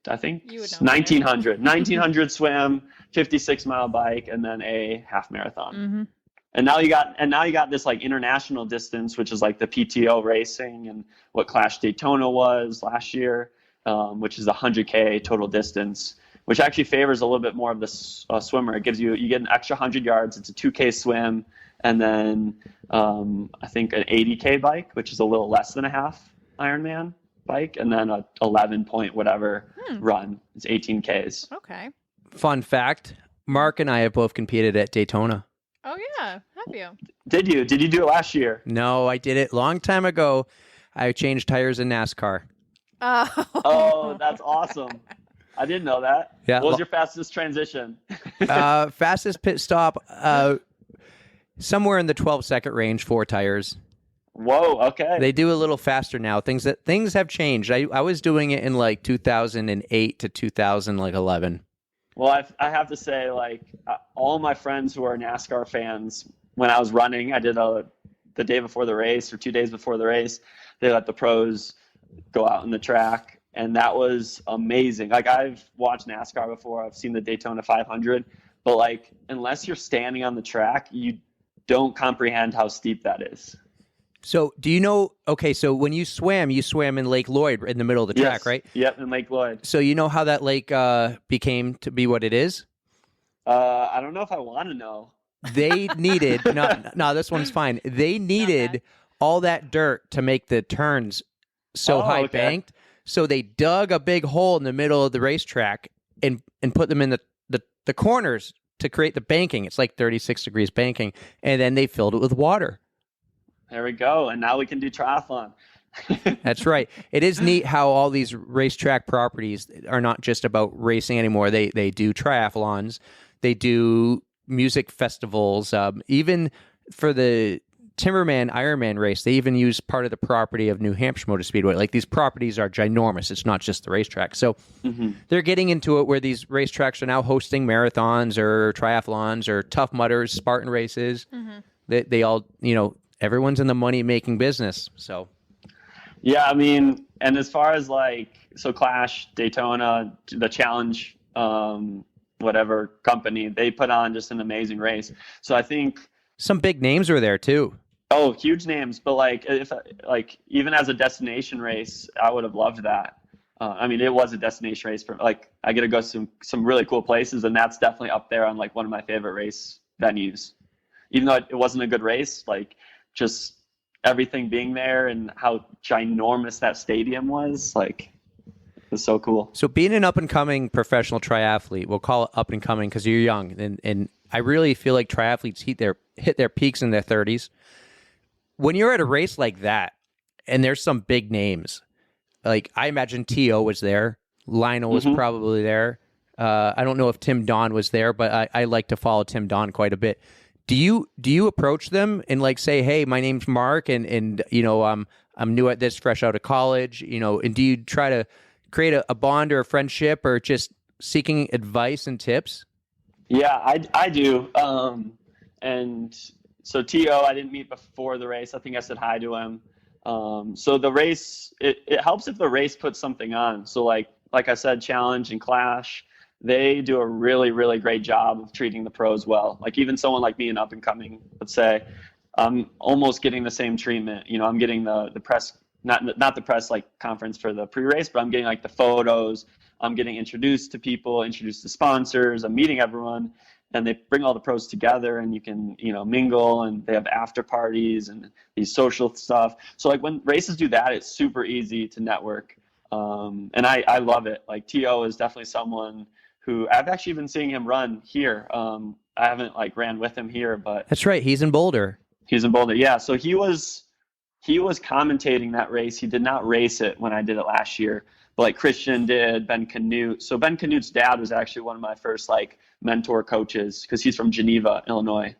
I think 1900 swim, 56-mile bike, and then a half marathon. And now you got this like international distance, which is like the PTO racing and what Clash Daytona was last year, which is 100K total distance, which actually favors a little bit more of the swimmer. It gives you get an extra 100 yards. It's a 2K swim, and then I think an 80K bike, which is a little less than a half Ironman bike, and then a 11 point whatever run. It's 18Ks. Okay. Fun fact: Mark and I have both competed at Daytona. Oh yeah, have you? Did you do it last year? No, I did it a long time ago. I changed tires in NASCAR. Oh, that's awesome. I didn't know that. Yeah. What was your fastest transition? Fastest pit stop, somewhere in the 12-second range, 4 tires. Whoa, okay. They do a little faster now. Things have changed. I was doing it in like 2008 to 2011. Well, I have to say, like, all my friends who are NASCAR fans, when I was running, I did the day before the race or 2 days before the race, they let the pros go out on the track, and that was amazing. Like, I've watched NASCAR before. I've seen the Daytona 500, but like, unless you're standing on the track, you don't comprehend how steep that is. So do you know, okay, so when you swam in Lake Lloyd in the middle of the track, right? Yep, in Lake Lloyd. So you know how that lake became to be what it is? I don't know if I want to know. They needed, no, this one's fine. They needed all that dirt to make the turns so high banked. So they dug a big hole in the middle of the racetrack and put them in the corners to create the banking. It's like 36 degrees banking. And then they filled it with water. There we go. And now we can do triathlon. That's right. It is neat how all these racetrack properties are not just about racing anymore. They do triathlons, they do music festivals, even for the Timberman Ironman race, they even use part of the property of New Hampshire Motor Speedway. Like, these properties are ginormous. It's not just the racetrack. So they're getting into it where these racetracks are now hosting marathons or triathlons or Tough Mudders, Spartan races. They all, everyone's in the money-making business. So, yeah, I mean, and as far as so Clash, Daytona, the Challenge, whatever company, they put on just an amazing race. So I think some big names were there too. Oh, huge names. But if even as a destination race, I would have loved that. I mean, it was a destination race for I get to go to some really cool places, and that's definitely up there on one of my favorite race venues. Even though it wasn't a good race, just everything being there and how ginormous that stadium was, it was so cool. So being an up and coming professional triathlete, we'll call it up and coming because you're young, and I really feel like triathletes hit their peaks in their 30s. When you're at a race like that, and there's some big names, I imagine T.O. was there, Lionel was probably there. I don't know if Tim Don was there, but I like to follow Tim Don quite a bit. Do you approach them and say, hey, my name's Mark, and I'm new at this, fresh out of college, and do you try to create a bond or a friendship, or just seeking advice and tips? Yeah, I do. And so T.O. I didn't meet before the race. I think I said hi to him. So the race, it helps if the race puts something on. So like I said, Challenge and Clash, they do a really, really great job of treating the pros well. Even someone like me, an up and coming, let's say, I'm almost getting the same treatment. I'm getting the press, not the press conference for the pre-race, but I'm getting the photos. I'm getting introduced to people, introduced to sponsors. I'm meeting everyone, and they bring all the pros together, and you can, mingle, and they have after parties and these social stuff. So when races do that, it's super easy to network. And I love it. T.O. is definitely someone who I've actually been seeing him run here. I haven't ran with him here, but that's right. He's in Boulder. Yeah. So he was commentating that race. He did not race it when I did it last year, but Christian did, Ben Canute. So Ben Canute's dad was actually one of my first mentor coaches, because he's from Geneva, Illinois.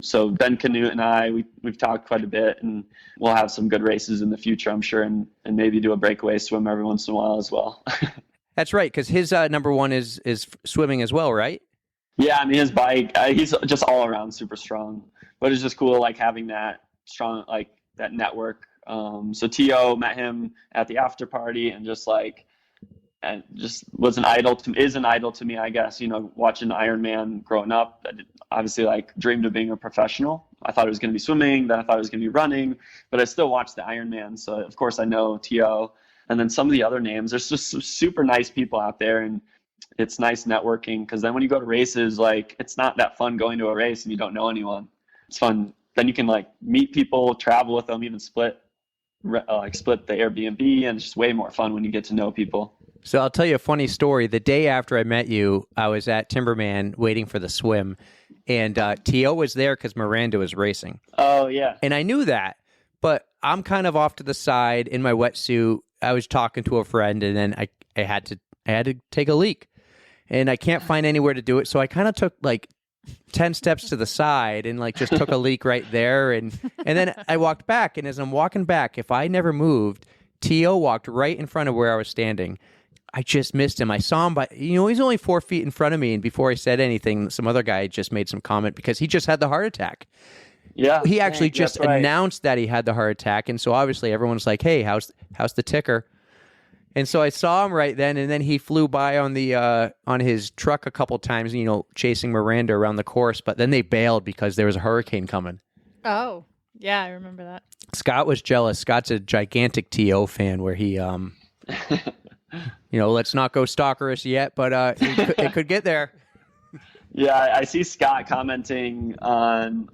So Ben Canute and we've talked quite a bit, and we'll have some good races in the future, I'm sure, and maybe do a breakaway swim every once in a while as well. That's right, because his number one is swimming as well, right? Yeah, I mean, his bike, he's just all around super strong. But it's just cool, having that strong, that network. So T.O. met him at the after party, and just is an idol to me, I guess. Watching Ironman growing up, I obviously dreamed of being a professional. I thought it was going to be swimming, then I thought it was going to be running, but I still watched the Ironman. So of course I know T.O. And then some of the other names. There's just some super nice people out there, and it's nice networking, because then when you go to races, it's not that fun going to a race and you don't know anyone. It's fun. Then you can meet people, travel with them, even split the Airbnb, and it's just way more fun when you get to know people. So I'll tell you a funny story. The day after I met you, I was at Timberman waiting for the swim, and T.O. was there because Miranda was racing. Oh, yeah. And I knew that, but I'm kind of off to the side in my wetsuit. I was talking to a friend, and then I had to take a leak, and I can't find anywhere to do it. So I kind of took 10 steps to the side and just took a leak right there. And then I walked back, and as I'm walking back, if I never moved, T.O. walked right in front of where I was standing. I just missed him. I saw him he's only 4 feet in front of me. And before I said anything, some other guy just made some comment because he just had the heart attack. Yeah. He actually just announced that he had the heart attack. And so obviously everyone's like, hey, how's the ticker? And so I saw him right then, and then he flew by on his truck a couple times, chasing Miranda around the course. But then they bailed because there was a hurricane coming. Oh, yeah, I remember that. Scott was jealous. Scott's a gigantic T.O. fan, where he, let's not go stalkerish yet, but it could get there. Yeah, I see Scott commenting on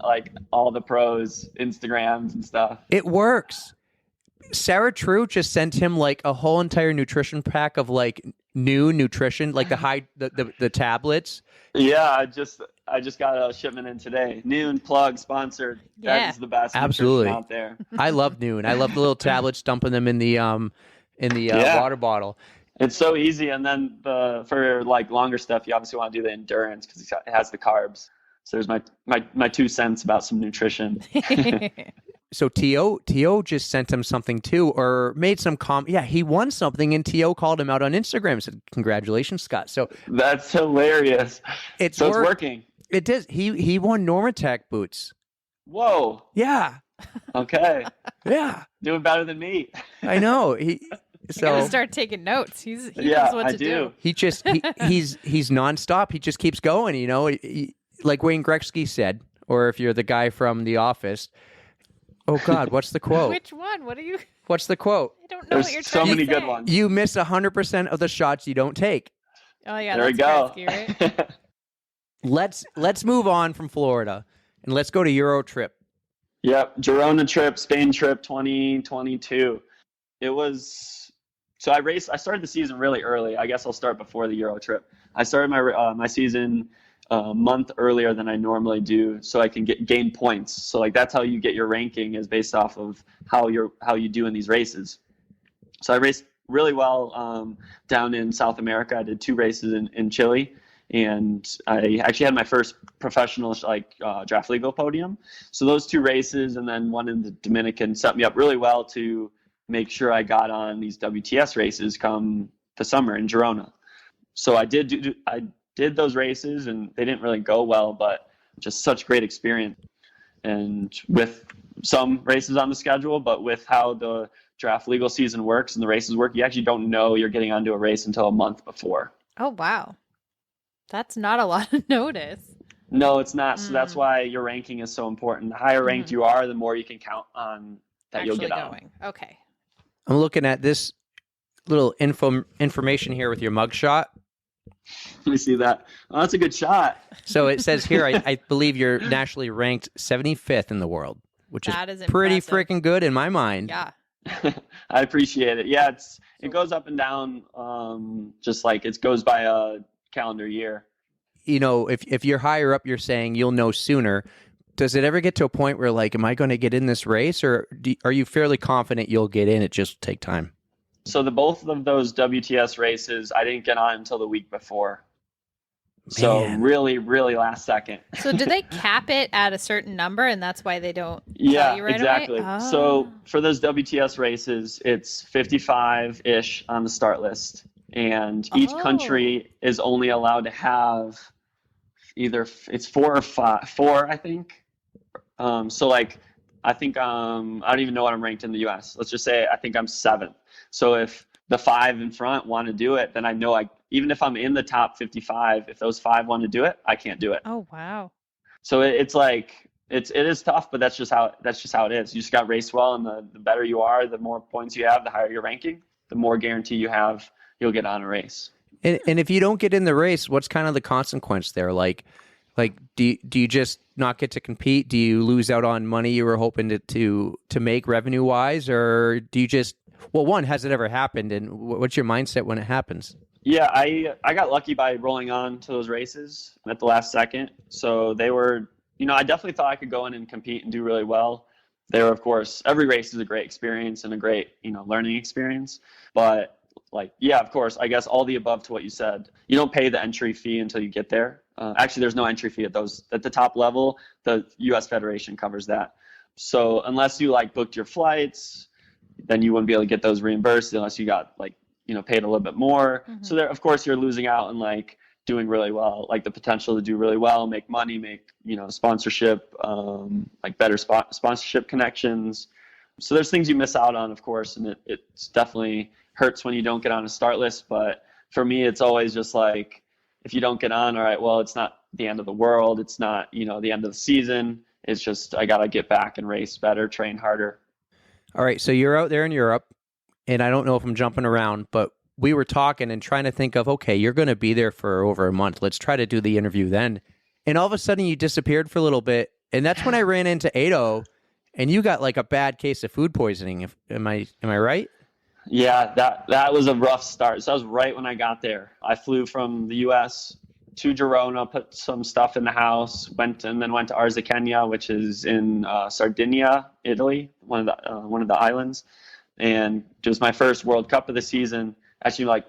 all the pros' Instagrams and stuff. It works. Sarah True just sent him like a whole entire nutrition pack of like new nutrition, like the tablets. Yeah, I just got a shipment in today. Noon plug sponsored. Yeah. That is the best Absolutely. nutrition out there. I love Noon. I love the little tablets, dumping them in the water bottle. It's so easy, and then for like longer stuff, you obviously want to do the endurance because it has the carbs. So there's my 2 cents about some nutrition. So T.O. just sent him something too, or made some Yeah, he won something, and T.O. called him out on Instagram and said, "Congratulations, Scott." So that's hilarious. It's working. It does. He won Normatec boots. Whoa. Yeah. Okay. Yeah. Doing better than me. I know. So gotta start taking notes. He knows what to do. He's nonstop. He just keeps going. You know, like Wayne Gretzky said, or if you're the guy from The Office. Oh God, what's the quote? Which one? What's the quote? I don't know what you're trying to say. So many good ones. You miss 100% of the shots you don't take. Oh yeah, there we go. Gretzky, right? Let's move on from Florida and let's go to Euro trip. Yep, Girona trip, Spain trip, 2022. It was so I started the season really early. I guess I'll start before the Euro trip. I started my season a month earlier than I normally do, so I can gain points. So like that's how you get your ranking, is based off of how you do in these races. So I raced really well down in South America. I did 2 races in Chile, and I actually had my first professional draft legal podium. So those 2 races and then one in the Dominican set me up really well to make sure I got on these WTS races come the summer in Girona. So I did those races, and they didn't really go well, but just such great experience. And with some races on the schedule, but with how the draft legal season works and the races work, you actually don't know you're getting onto a race until a month before. Oh, wow. That's not a lot of notice. No, it's not. So that's why your ranking is so important. The higher ranked you are, the more you can count on that actually you'll get going. on. Okay. I'm looking at this little information here with your mugshot. Let me see that. Oh, that's a good shot. So it says here, I believe you're nationally ranked 75th in the world, which is pretty freaking good in my mind. Yeah. I appreciate it. Yeah, it goes up and down, just like it goes by a calendar year. You know, if you're higher up, you're saying you'll know sooner. Does it ever get to a point where like, am I going to get in this race, or are you fairly confident you'll get in? It just take time. So both of those WTS races, I didn't get on until the week before. So really, really last second. So do they cap it at a certain number, and that's why they don't tell you right exactly. away? Oh. So for those WTS races, it's 55-ish on the start list. And each country is only allowed to have either it's 4 or 5, 4, I think. So like, I think, I don't even know what I'm ranked in the US. Let's just say I think I'm 7th. So if the 5 in front want to do it, then I know even if I'm in the top 55, if those 5 want to do it, I can't do it. Oh, wow. So it's like, it is tough, but that's just how it is. You just got to race well, and the better you are, the more points you have, the higher your ranking, the more guarantee you have you'll get on a race. And if you don't get in the race, what's kind of the consequence there? Like do you just not get to compete? Do you lose out on money you were hoping to make revenue wise, or do you just, well, one, has it ever happened, and what's your mindset when it happens? Yeah, I got lucky by rolling on to those races at the last second. So they were, I definitely thought I could go in and compete and do really well. They were, of course, every race is a great experience and a great, learning experience. But of course, I guess all the above to what you said. You don't pay the entry fee until you get there. Actually, there's no entry fee at the top level. The U.S. Federation covers that. So unless you booked your flights, then you wouldn't be able to get those reimbursed unless you got paid a little bit more. Mm-hmm. So there, of course, you're losing out on doing really well, the potential to do really well, make money, make sponsorship, better sponsorship connections. So there's things you miss out on, of course, and it's definitely hurts when you don't get on a start list. But for me, it's always just if you don't get on, all right, well, it's not the end of the world. It's not, the end of the season. It's just, I got to get back and race better, train harder. All right. So you're out there in Europe, and I don't know if I'm jumping around, but we were talking and trying to think of, okay, you're going to be there for over a month. Let's try to do the interview then. And all of a sudden you disappeared for a little bit. And that's when I ran into Ado, And you got like a bad case of food poisoning. Am I right? Yeah, that was a rough start. So that was right when I got there. I flew from the U.S. to Girona, put some stuff in the house, went to Arzachena, which is in Sardinia, Italy, one of the islands, and it was my first World Cup of the season. Actually, like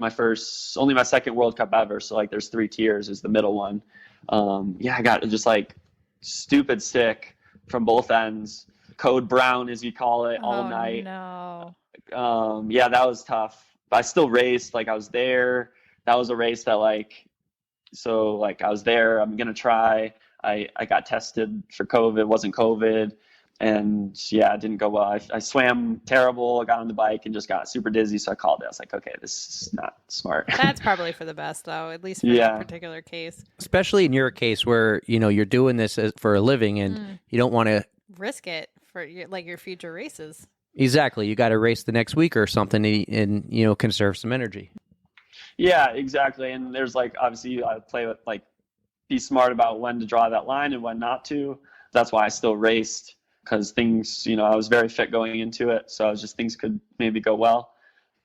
only my second World Cup ever. So like, there's 3 tiers. Is the middle one. I got just like stupid sick from both ends. Code brown, as you call it, all night. No. That was tough. But I still raced. Like, I was there. That was a race that I was there. I'm gonna try. I got tested for COVID. It wasn't COVID. And it didn't go well. I swam terrible. I got on the bike and just got super dizzy. So I called it. I was like, okay, this is not smart. That's probably for the best, though, at least for that particular case. Especially in your case where, you're doing this for a living and you don't want to risk it for your future races. Exactly. You got to race the next week or something and conserve some energy. Yeah, exactly. And there's obviously I play with be smart about when to draw that line and when not to. That's why I still raced. Because things, I was very fit going into it. So I was just, things could maybe go well,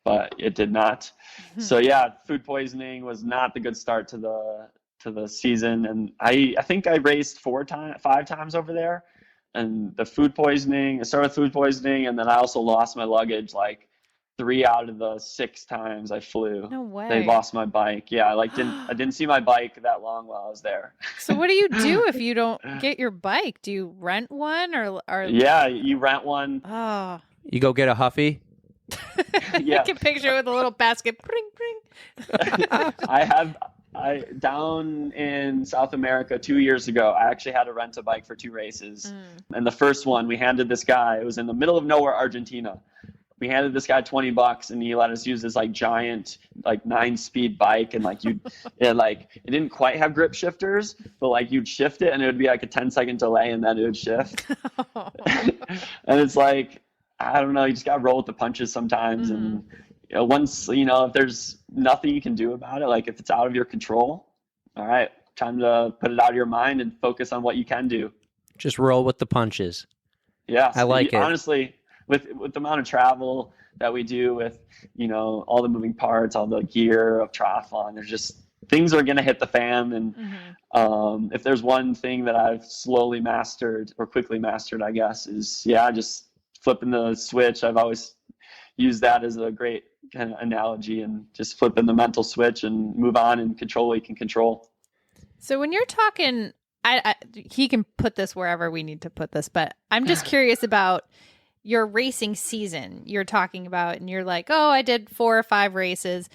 but it did not. So food poisoning was not the good start to the season. And I think I raced 5 times over there. And I started with food poisoning. And then I also lost my luggage 3 out of the 6 times I flew. No way. They lost my bike. Yeah, I didn't see my bike that long while I was there. So what do you do if you don't get your bike? Do you rent one or Yeah, you rent one. Oh. You go get a Huffy? I can picture it with a little basket. Bring, bring. I down in South America 2 years ago, I actually had to rent a bike for 2 races. And the first one we handed this guy, it was in the middle of nowhere, Argentina. We handed this guy $20 and he let us use this giant 9-speed bike and it didn't quite have grip shifters, but you'd shift it and it would be a 10-second delay and then it would shift. And it's I don't know, you just gotta roll with the punches sometimes. And once if there's nothing you can do about it, if it's out of your control, all right, time to put it out of your mind and focus on what you can do. Just roll with the punches. Yeah, I like it. Honestly, with the amount of travel that we do, with all the moving parts, all the gear of triathlon, there's just things are going to hit the fan. And if there's one thing that I've slowly mastered or quickly mastered, I guess, is just flipping the switch. I've always used that as a great kind of analogy, and just flipping the mental switch and move on and control what you can control. So when you're talking, he can put this wherever we need to put this, but I'm just curious about your racing season you're talking about, and you're like, oh, I did 4 or 5 races.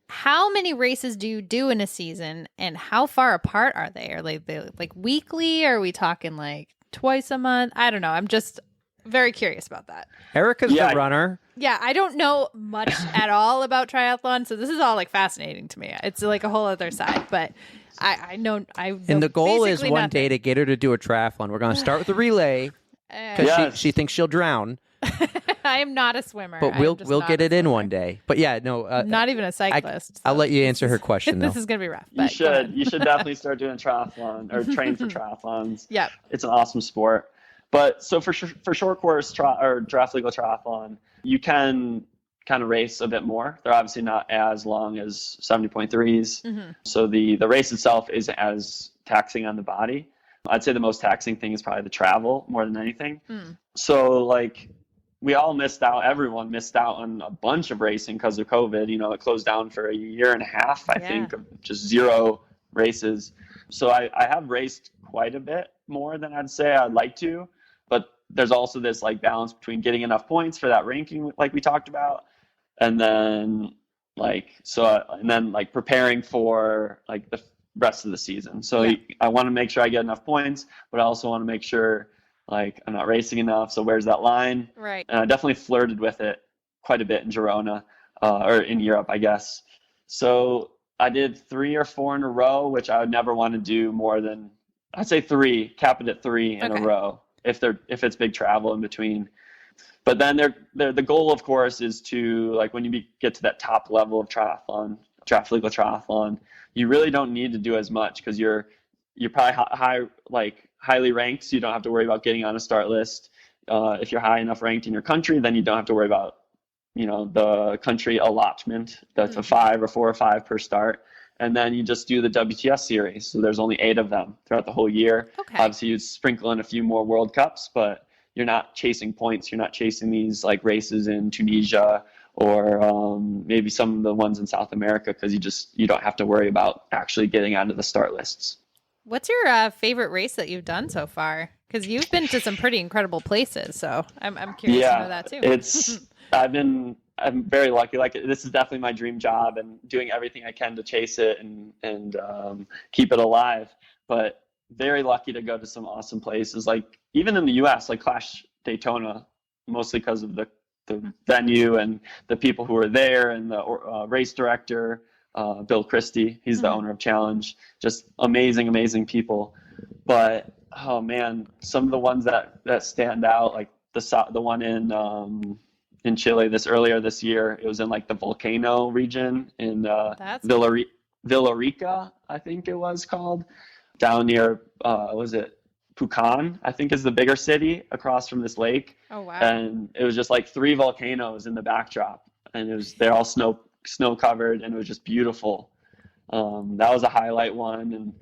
How many races do you do in a season, and how far apart are they? Are they weekly? Are we talking twice a month? I don't know. I'm just very curious about that. Erika's the runner. Yeah, I don't know much at all about triathlon, so this is all fascinating to me. It's a whole other side, but I know. And the goal is one day to get her to do a triathlon. We're going to start with a relay. Because she thinks she'll drown. I am not a swimmer. But we'll get it in one day. But not even a cyclist. I'll let you answer her question, though. This is going to be rough. You should definitely start doing triathlon or train for triathlons. Yeah. It's an awesome sport. But so for short course or draft legal triathlon, you can kind of race a bit more. They're obviously not as long as 70.3s. So the race itself isn't as taxing on the body. I'd say the most taxing thing is probably the travel more than anything. So everyone missed out on a bunch of racing because of COVID. It closed down for a year and a half, I think, of just 0 races. So I have raced quite a bit more than I'd say I'd like to, but there's also this balance between getting enough points for that ranking we talked about, and then preparing for the rest of the season. So I want to make sure I get enough points, but I also want to make sure I'm not racing enough. So where's that line? Right. And I definitely flirted with it quite a bit in Girona, or in Europe, I guess. So I did 3 or 4 in a row, which I would never want to do more than, I'd say 3, cap it at 3 in a row if it's big travel in between. But then the goal, of course, is to when you get to that top level of triathlon, draft legal triathlon, you really don't need to do as much because you're probably highly ranked, so you don't have to worry about getting on a start list. if you're high enough ranked in your country, then you don't have to worry about, the country allotment. That's a 5 or 4 or 5 per start. And then you just do the WTS series. So there's only 8 of them throughout the whole year. Okay. Obviously, you'd sprinkle in a few more World Cups, but you're not chasing points. You're not chasing these like races in Tunisia or maybe some of the ones in South America, because you don't have to worry about actually getting onto the start lists. What's your favorite race that you've done so far? Because you've been to some pretty incredible places, so I'm curious to know that too. I'm very lucky. Like, this is definitely my dream job, and doing everything I can to chase it and keep it alive. But very lucky to go to some awesome places, like even in the U.S., like Clash Daytona, mostly because of the venue and the people who are there, and the race director, Bill Christie. He's the owner of Challenge. Just amazing people. But oh man, some of the ones that stand out, like the one in Chile earlier this year. It was in like the volcano region in Villa I think it was called, down near was it Pucón, I think is the bigger city across from this lake. Oh wow. And it was just like 3 volcanoes in the backdrop, and they're all snow covered, and it was just beautiful. That was a highlight one.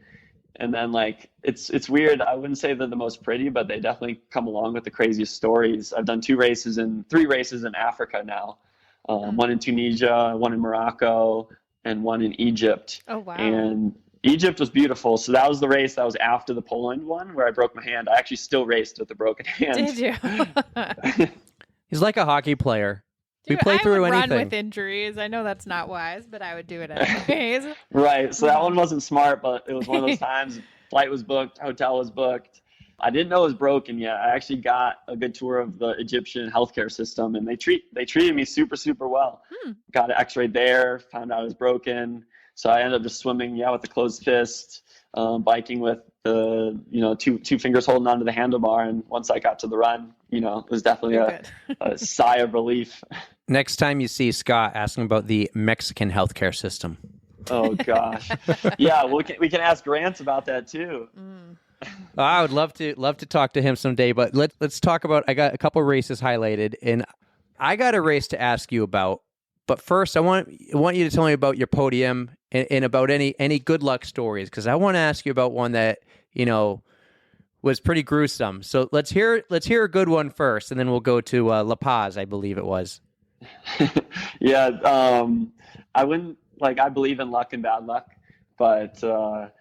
And then like it's weird, I wouldn't say they're the most pretty, but they definitely come along with the craziest stories. I've done 3 races in Africa now. One in Tunisia, one in Morocco, and one in Egypt. Oh wow. And Egypt was beautiful. So that was the race that was after the Poland one where I broke my hand. I actually still raced with a broken hand. Did you? He's like a hockey player. Dude, we play through I would anything. run with injuries. I know that's not wise, but I would do it anyways. Right. So that one wasn't smart, but it was one of those times. Flight was booked, hotel was booked. I didn't know it was broken yet. I actually got a good tour of the Egyptian healthcare system, and they treated me super well. Got an X-ray there, found out it was broken. So I ended up just swimming, with a closed fist, biking with the, two fingers holding onto the handlebar. And once I got to the run, it was definitely a sigh of relief. Next time you see Scott, ask him about the Mexican healthcare system. Oh gosh. Yeah, we can ask Grant about that too. I would love to talk to him someday, but let's talk about, I got a couple races highlighted, and I got a race to ask you about. But first, I want you to tell me about your podium and about any good luck stories, because I want to ask you about one that, was pretty gruesome. So let's hear a good one first, and then we'll go to La Paz, I believe it was. Yeah, I believe in luck and bad luck, but the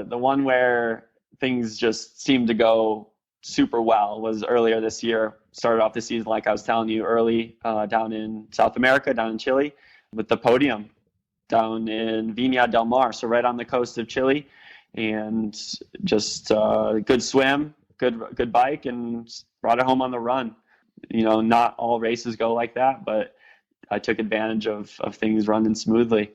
one where things just seemed to go super well was earlier this year. Started off the season, like I was telling you, early down in South America, down in Chile, with the podium down in Viña del Mar, so right on the coast of Chile, and just good swim, good bike, and brought it home on the run. Not all races go like that, but I took advantage of things running smoothly.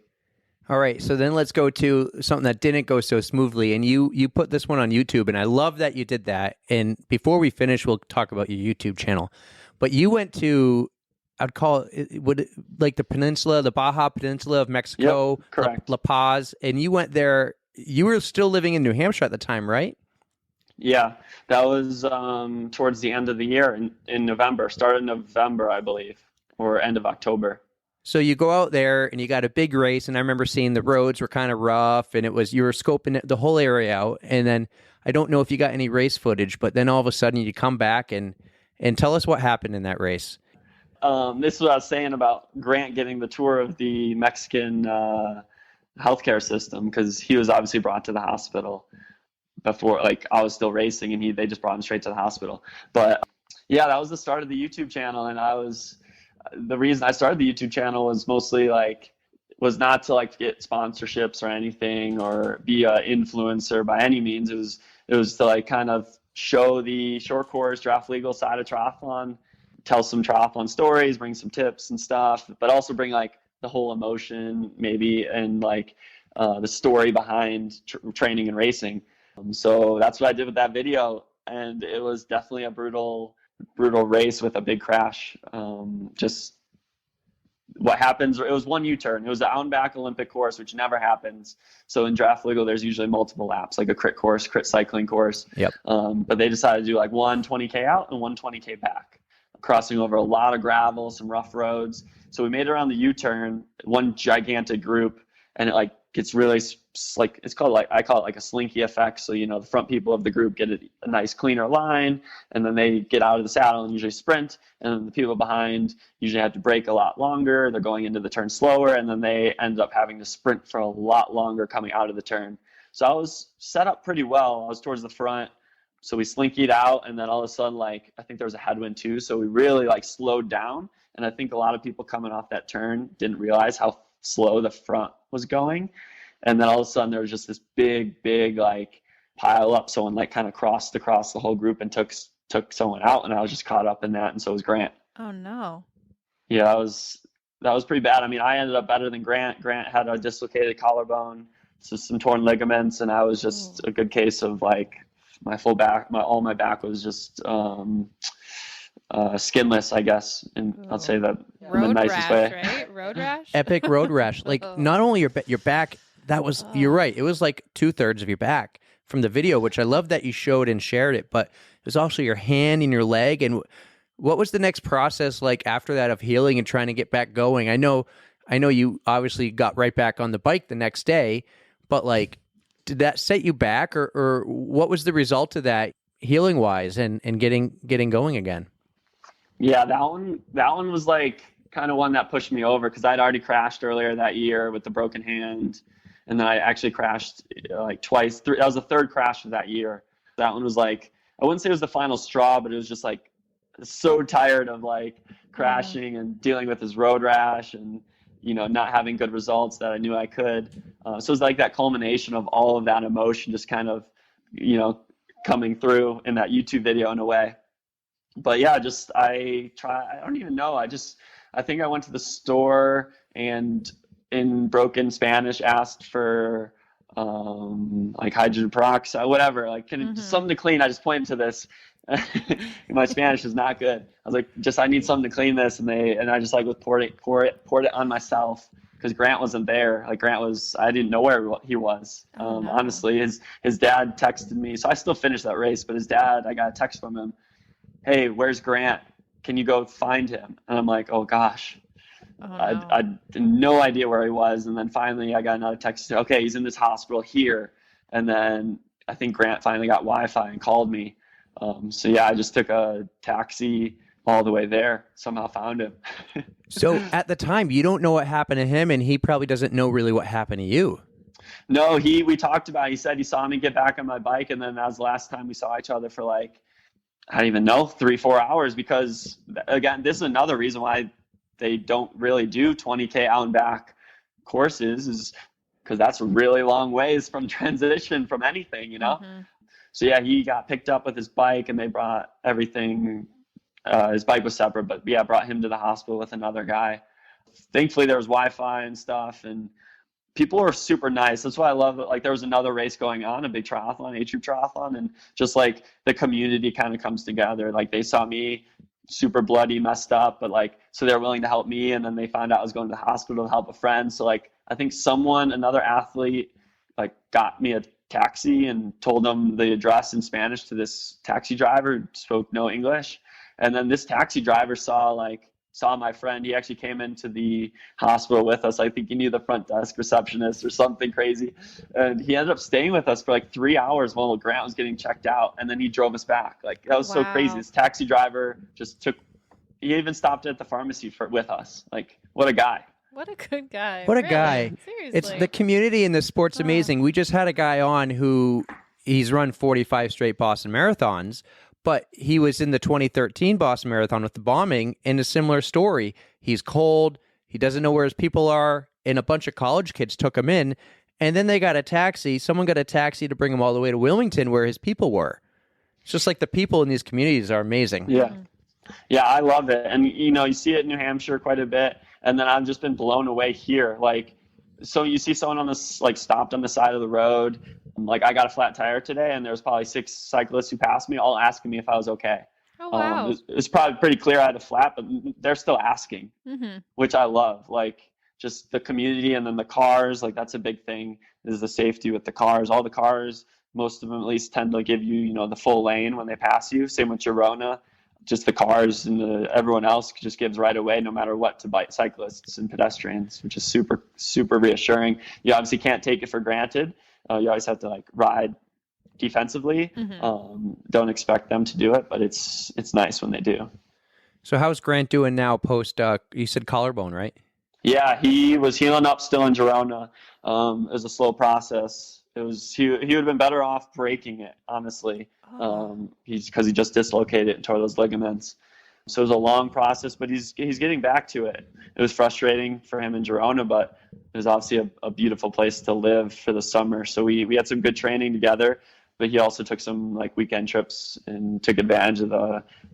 All right, so then let's go to something that didn't go so smoothly, and you put this one on YouTube, and I love that you did that. And before we finish, we'll talk about your YouTube channel. But you went to, I'd call it, the Baja Peninsula of Mexico, yep, correct. La Paz, and you went there. You were still living in New Hampshire at the time, right? Yeah, that was towards the end of the year in November, start of November, I believe, or end of October. So you go out there and you got a big race, and I remember seeing the roads were kind of rough, and you were scoping the whole area out. And then I don't know if you got any race footage, but then all of a sudden you come back and tell us what happened in that race. This is what I was saying about Grant getting the tour of the Mexican healthcare system, because he was obviously brought to the hospital before, like I was still racing, and they just brought him straight to the hospital. But yeah, that was the start of the YouTube channel, and the reason I started the YouTube channel was mostly was not to get sponsorships or anything or be an influencer by any means. It was to kind of show the short course draft legal side of triathlon, tell some triathlon stories, bring some tips and stuff, but also bring the whole emotion maybe, and the story behind training and racing. So that's what I did with that video, and it was definitely a brutal race with a big crash. Just what happens, it was one U-turn. It was the out and back Olympic course, which never happens. So in draft legal, there's usually multiple laps, like a crit course, crit cycling course. Yep. But they decided to do like one 20K out and one 20K back, crossing over a lot of gravel, some rough roads. So we made it around the U-turn, one gigantic group, and it like gets really like, it's called like, I call it like a slinky effect. So, the front people of the group get a nice cleaner line, and then they get out of the saddle and usually sprint. And then the people behind usually have to brake a lot longer. They're going into the turn slower, and then they end up having to sprint for a lot longer coming out of the turn. So I was set up pretty well. I was towards the front. So we slinkied out, and then all of a sudden, like, I think there was a headwind too. So we really like slowed down. And I think a lot of people coming off that turn didn't realize how slow the front was going. And then all of a sudden there was just this big like pile up. Someone like kind of crossed across the whole group and took someone out, and I was just caught up in that, and so was Grant. Oh no. Yeah, that was pretty bad. I mean, I ended up better than Grant. Grant had a dislocated collarbone, so some torn ligaments, and I was just a good case of like my full back, all my back was just skinless, I guess, and I'll say that in the nicest way. Right? Road rash. Epic road rash. Like not only your back, that was you're right. It was like 2/3 of your back from the video, which I love that you showed and shared it. But it was also your hand and your leg. And what was the next process like after that of healing and trying to get back going? I know you obviously got right back on the bike the next day, but like, did that set you back, or what was the result of that healing wise and getting going again? Yeah, that one was like kind of one that pushed me over, because I'd already crashed earlier that year with the broken hand, and then I actually crashed like twice. That was the third crash of that year. That one was like, I wouldn't say it was the final straw, but it was just like so tired of like crashing and dealing with this road rash and not having good results that I knew I could. So it was like that culmination of all of that emotion just kind of coming through in that YouTube video in a way. But yeah, I don't even know. I think I went to the store and in broken Spanish asked for like hydrogen peroxide, whatever, like something to clean. I just pointed to this. My Spanish is not good. I was like, I need something to clean this, and I just like poured it on myself, because Grant wasn't there. Like I didn't know where he was. Honestly, his dad texted me, so I still finished that race. But his dad, I got a text from him. Hey, where's Grant? Can you go find him? And I'm like, oh gosh. I had no idea where he was. And then finally I got another text. Okay, he's in this hospital here. And then I think Grant finally got Wi-Fi and called me. So yeah, I just took a taxi all the way there, somehow found him. So at the time, you don't know what happened to him, and he probably doesn't know really what happened to you. No, we talked about it. He said he saw me get back on my bike, and then that was the last time we saw each other for like, I don't even know, 3-4 hours, because again, this is another reason why they don't really do 20K out and back courses, is because that's a really long ways from transition from anything, So yeah, he got picked up with his bike, and they brought everything. His bike was separate, but yeah, brought him to the hospital with another guy. Thankfully there was Wi-Fi and stuff, and people were super nice. That's why I love it. Like there was another race going on, a big triathlon, A-Troop triathlon, and just like the community kind of comes together. Like they saw me super bloody, messed up, but like, so they're willing to help me. And then they found out I was going to the hospital to help a friend. So like, I think another athlete, like got me a taxi and told them the address in Spanish to this taxi driver who spoke no English. And then this taxi driver saw my friend. He actually came into the hospital with us. I think he knew the front desk receptionist or something crazy. And he ended up staying with us for like 3 hours while Grant was getting checked out. And then he drove us back. Like that was so crazy. This taxi driver he even stopped at the pharmacy with us. Like what a guy. What a good guy. What a really? guy. Seriously. It's the community in the sport's amazing. We just had a guy on who he's run 45 straight Boston marathons, but he was in the 2013 Boston Marathon with the bombing, in a similar story. He's cold. He doesn't know where his people are, and a bunch of college kids took him in, and then they got a taxi. Someone got a taxi to bring him all the way to Wilmington where his people were. It's just like the people in these communities are amazing. Yeah. Yeah, I love it. And, you see it in New Hampshire quite a bit. And then I've just been blown away here. Like, so you see someone on this, like stopped on the side of the road. Like I got a flat tire today, and there's probably 6 cyclists who passed me all asking me if I was okay. Oh, wow. It's probably pretty clear I had a flat, but they're still asking, which I love. Like just the community, and then the cars, like that's a big thing, is the safety with the cars. All the cars, most of them at least, tend to give you, the full lane when they pass you. Same with Girona. Just the cars and everyone else just gives right away, no matter what, to cyclists and pedestrians, which is super, super reassuring. You obviously can't take it for granted. You always have to ride defensively. Don't expect them to do it, but it's nice when they do. So how's Grant doing now post, you said collarbone, right? Yeah, he was healing up still in Girona. It was a slow process. He would have been better off breaking it, honestly. Because he just dislocated it and tore those ligaments. So it was a long process, but he's getting back to it. It was frustrating for him in Girona, but it was obviously a beautiful place to live for the summer. So we had some good training together, but he also took some weekend trips and took advantage of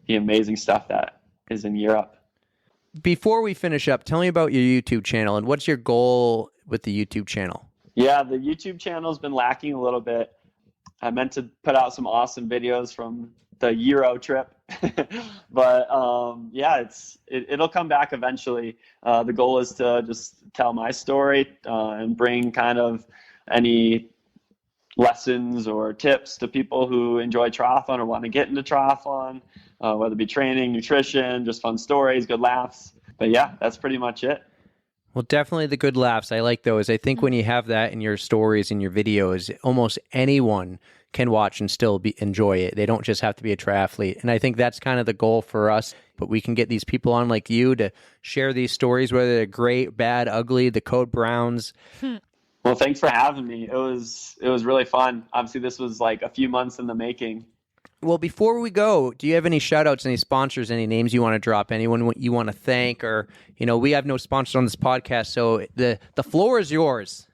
the amazing stuff that is in Europe. Before we finish up, tell me about your YouTube channel and what's your goal with the YouTube channel? Yeah, the YouTube channel has been lacking a little bit. I meant to put out some awesome videos from the Euro trip, but it'll come back eventually. The goal is to just tell my story and bring kind of any lessons or tips to people who enjoy triathlon or want to get into triathlon, whether it be training, nutrition, just fun stories, good laughs. But yeah, that's pretty much it. Well, definitely the good laughs. I like those. I think when you have that in your stories and your videos, almost anyone can watch and still enjoy it. They don't just have to be a triathlete. And I think that's kind of the goal for us. But we can get these people on like you to share these stories, whether they're great, bad, ugly, the code browns. Well, thanks for having me. It was really fun. Obviously, this was a few months in the making. Well, before we go, do you have any shout outs, any sponsors, any names you want to drop, anyone you want to thank? Or, we have no sponsors on this podcast, so the floor is yours.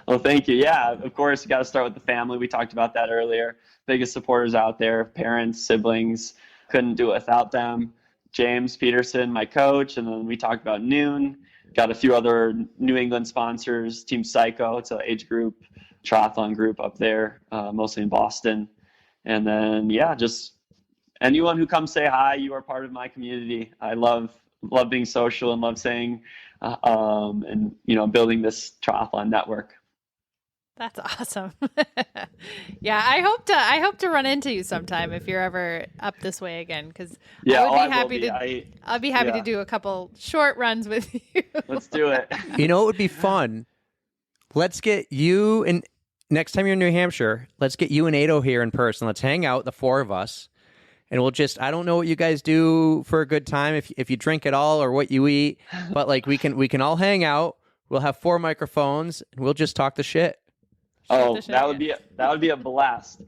Well, thank you. Yeah, of course, you got to start with the family. We talked about that earlier. Biggest supporters out there, parents, siblings. Couldn't do it without them. James Peterson, my coach, and then we talked about Noon. Got a few other New England sponsors, Team Psycho. It's an age group, triathlon group up there, mostly in Boston. And then, just anyone who comes say hi, you are part of my community. I love being social and love saying, and, building this triathlon network. That's awesome. Yeah, I hope to run into you sometime if you're ever up this way again, because I'll be happy to do a couple short runs with you. Let's do it. It would be fun. Let's get you, and next time you're in New Hampshire, let's get you and Ado here in person. Let's hang out, the four of us, and we'll I don't know what you guys do for a good time, if you drink at all or what you eat, but we can all hang out. We'll have 4 microphones and we'll just talk the shit. Oh, that would be a blast.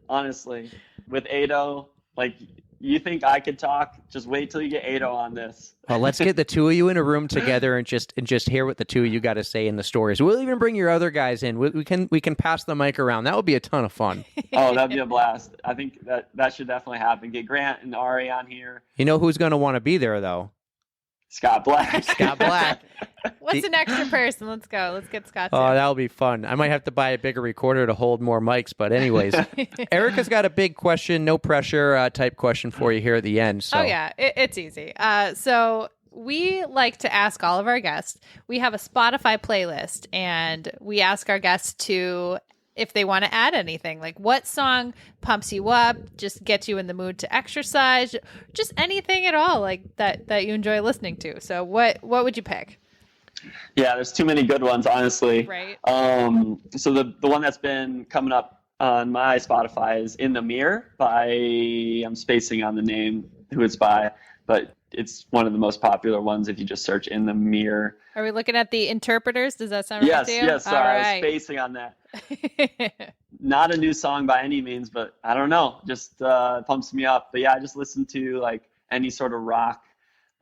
Honestly, with Ado, you think I could talk? Just wait till you get Ado on this. Well, let's get the two of you in a room together and just hear what the two of you got to say in the stories. We'll even bring your other guys in. We can pass the mic around. That would be a ton of fun. Oh, that'd be a blast. I think that should definitely happen. Get Grant and Ari on here. You know who's going to want to be there though? Scott Black. Scott Black. What's an extra person? Let's go. Let's get Scott. Oh, that'll be fun. I might have to buy a bigger recorder to hold more mics, but anyways, Erika's got a big question, no pressure type question for you here at the end. So. Oh yeah, it's easy. So we like to ask all of our guests. We have a Spotify playlist, and we ask our guests if they want to add anything, like what song pumps you up, just gets you in the mood to exercise, just anything at all that you enjoy listening to. So what would you pick? Yeah, there's too many good ones, honestly. Right. So the one that's been coming up on my Spotify is In the Mirror I'm spacing on the name who it's by, but it's one of the most popular ones if you just search In the Mirror. Are we looking at the interpreters? Does that sound right to you? Yes. Sorry, I was spacing on that. Not a new song by any means, but I don't know, just pumps me up. But yeah, I just listen to any sort of rock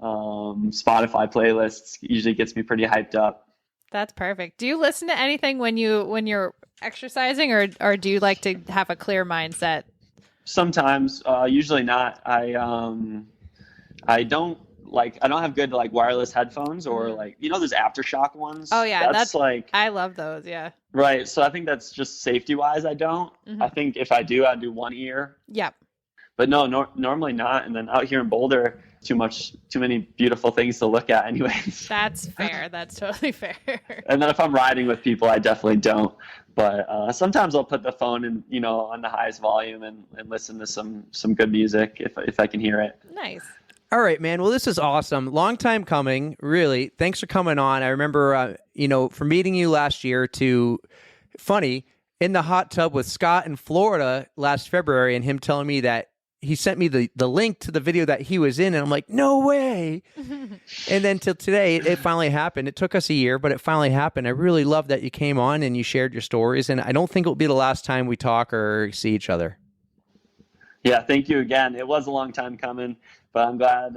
Spotify playlists. Usually gets me pretty hyped up. That's perfect. Do you listen to anything when you're exercising, or do you like to have a clear mindset? Sometimes, usually not. I don't have good wireless headphones or those Aftershock ones. Oh yeah, that's I love those. Yeah. Right. So I think that's just safety wise. I don't. Mm-hmm. I think if I do, I'd do one ear. Yep. but no, normally not. And then out here in Boulder, too many beautiful things to look at anyways. That's fair. That's totally fair. And then if I'm riding with people, I definitely don't. But sometimes I'll put the phone in, on the highest volume and listen to some good music if I can hear it. Nice. All right, man. Well, this is awesome. Long time coming, really. Thanks for coming on. I remember, from meeting you last year to, funny, in the hot tub with Scott in Florida last February, and him telling me that he sent me the link to the video that he was in, and I'm like, no way. And then till today, it finally happened. It took us a year, but it finally happened. I really love that you came on and you shared your stories, and I don't think it will be the last time we talk or see each other. Yeah, thank you again. It was a long time coming, but I'm glad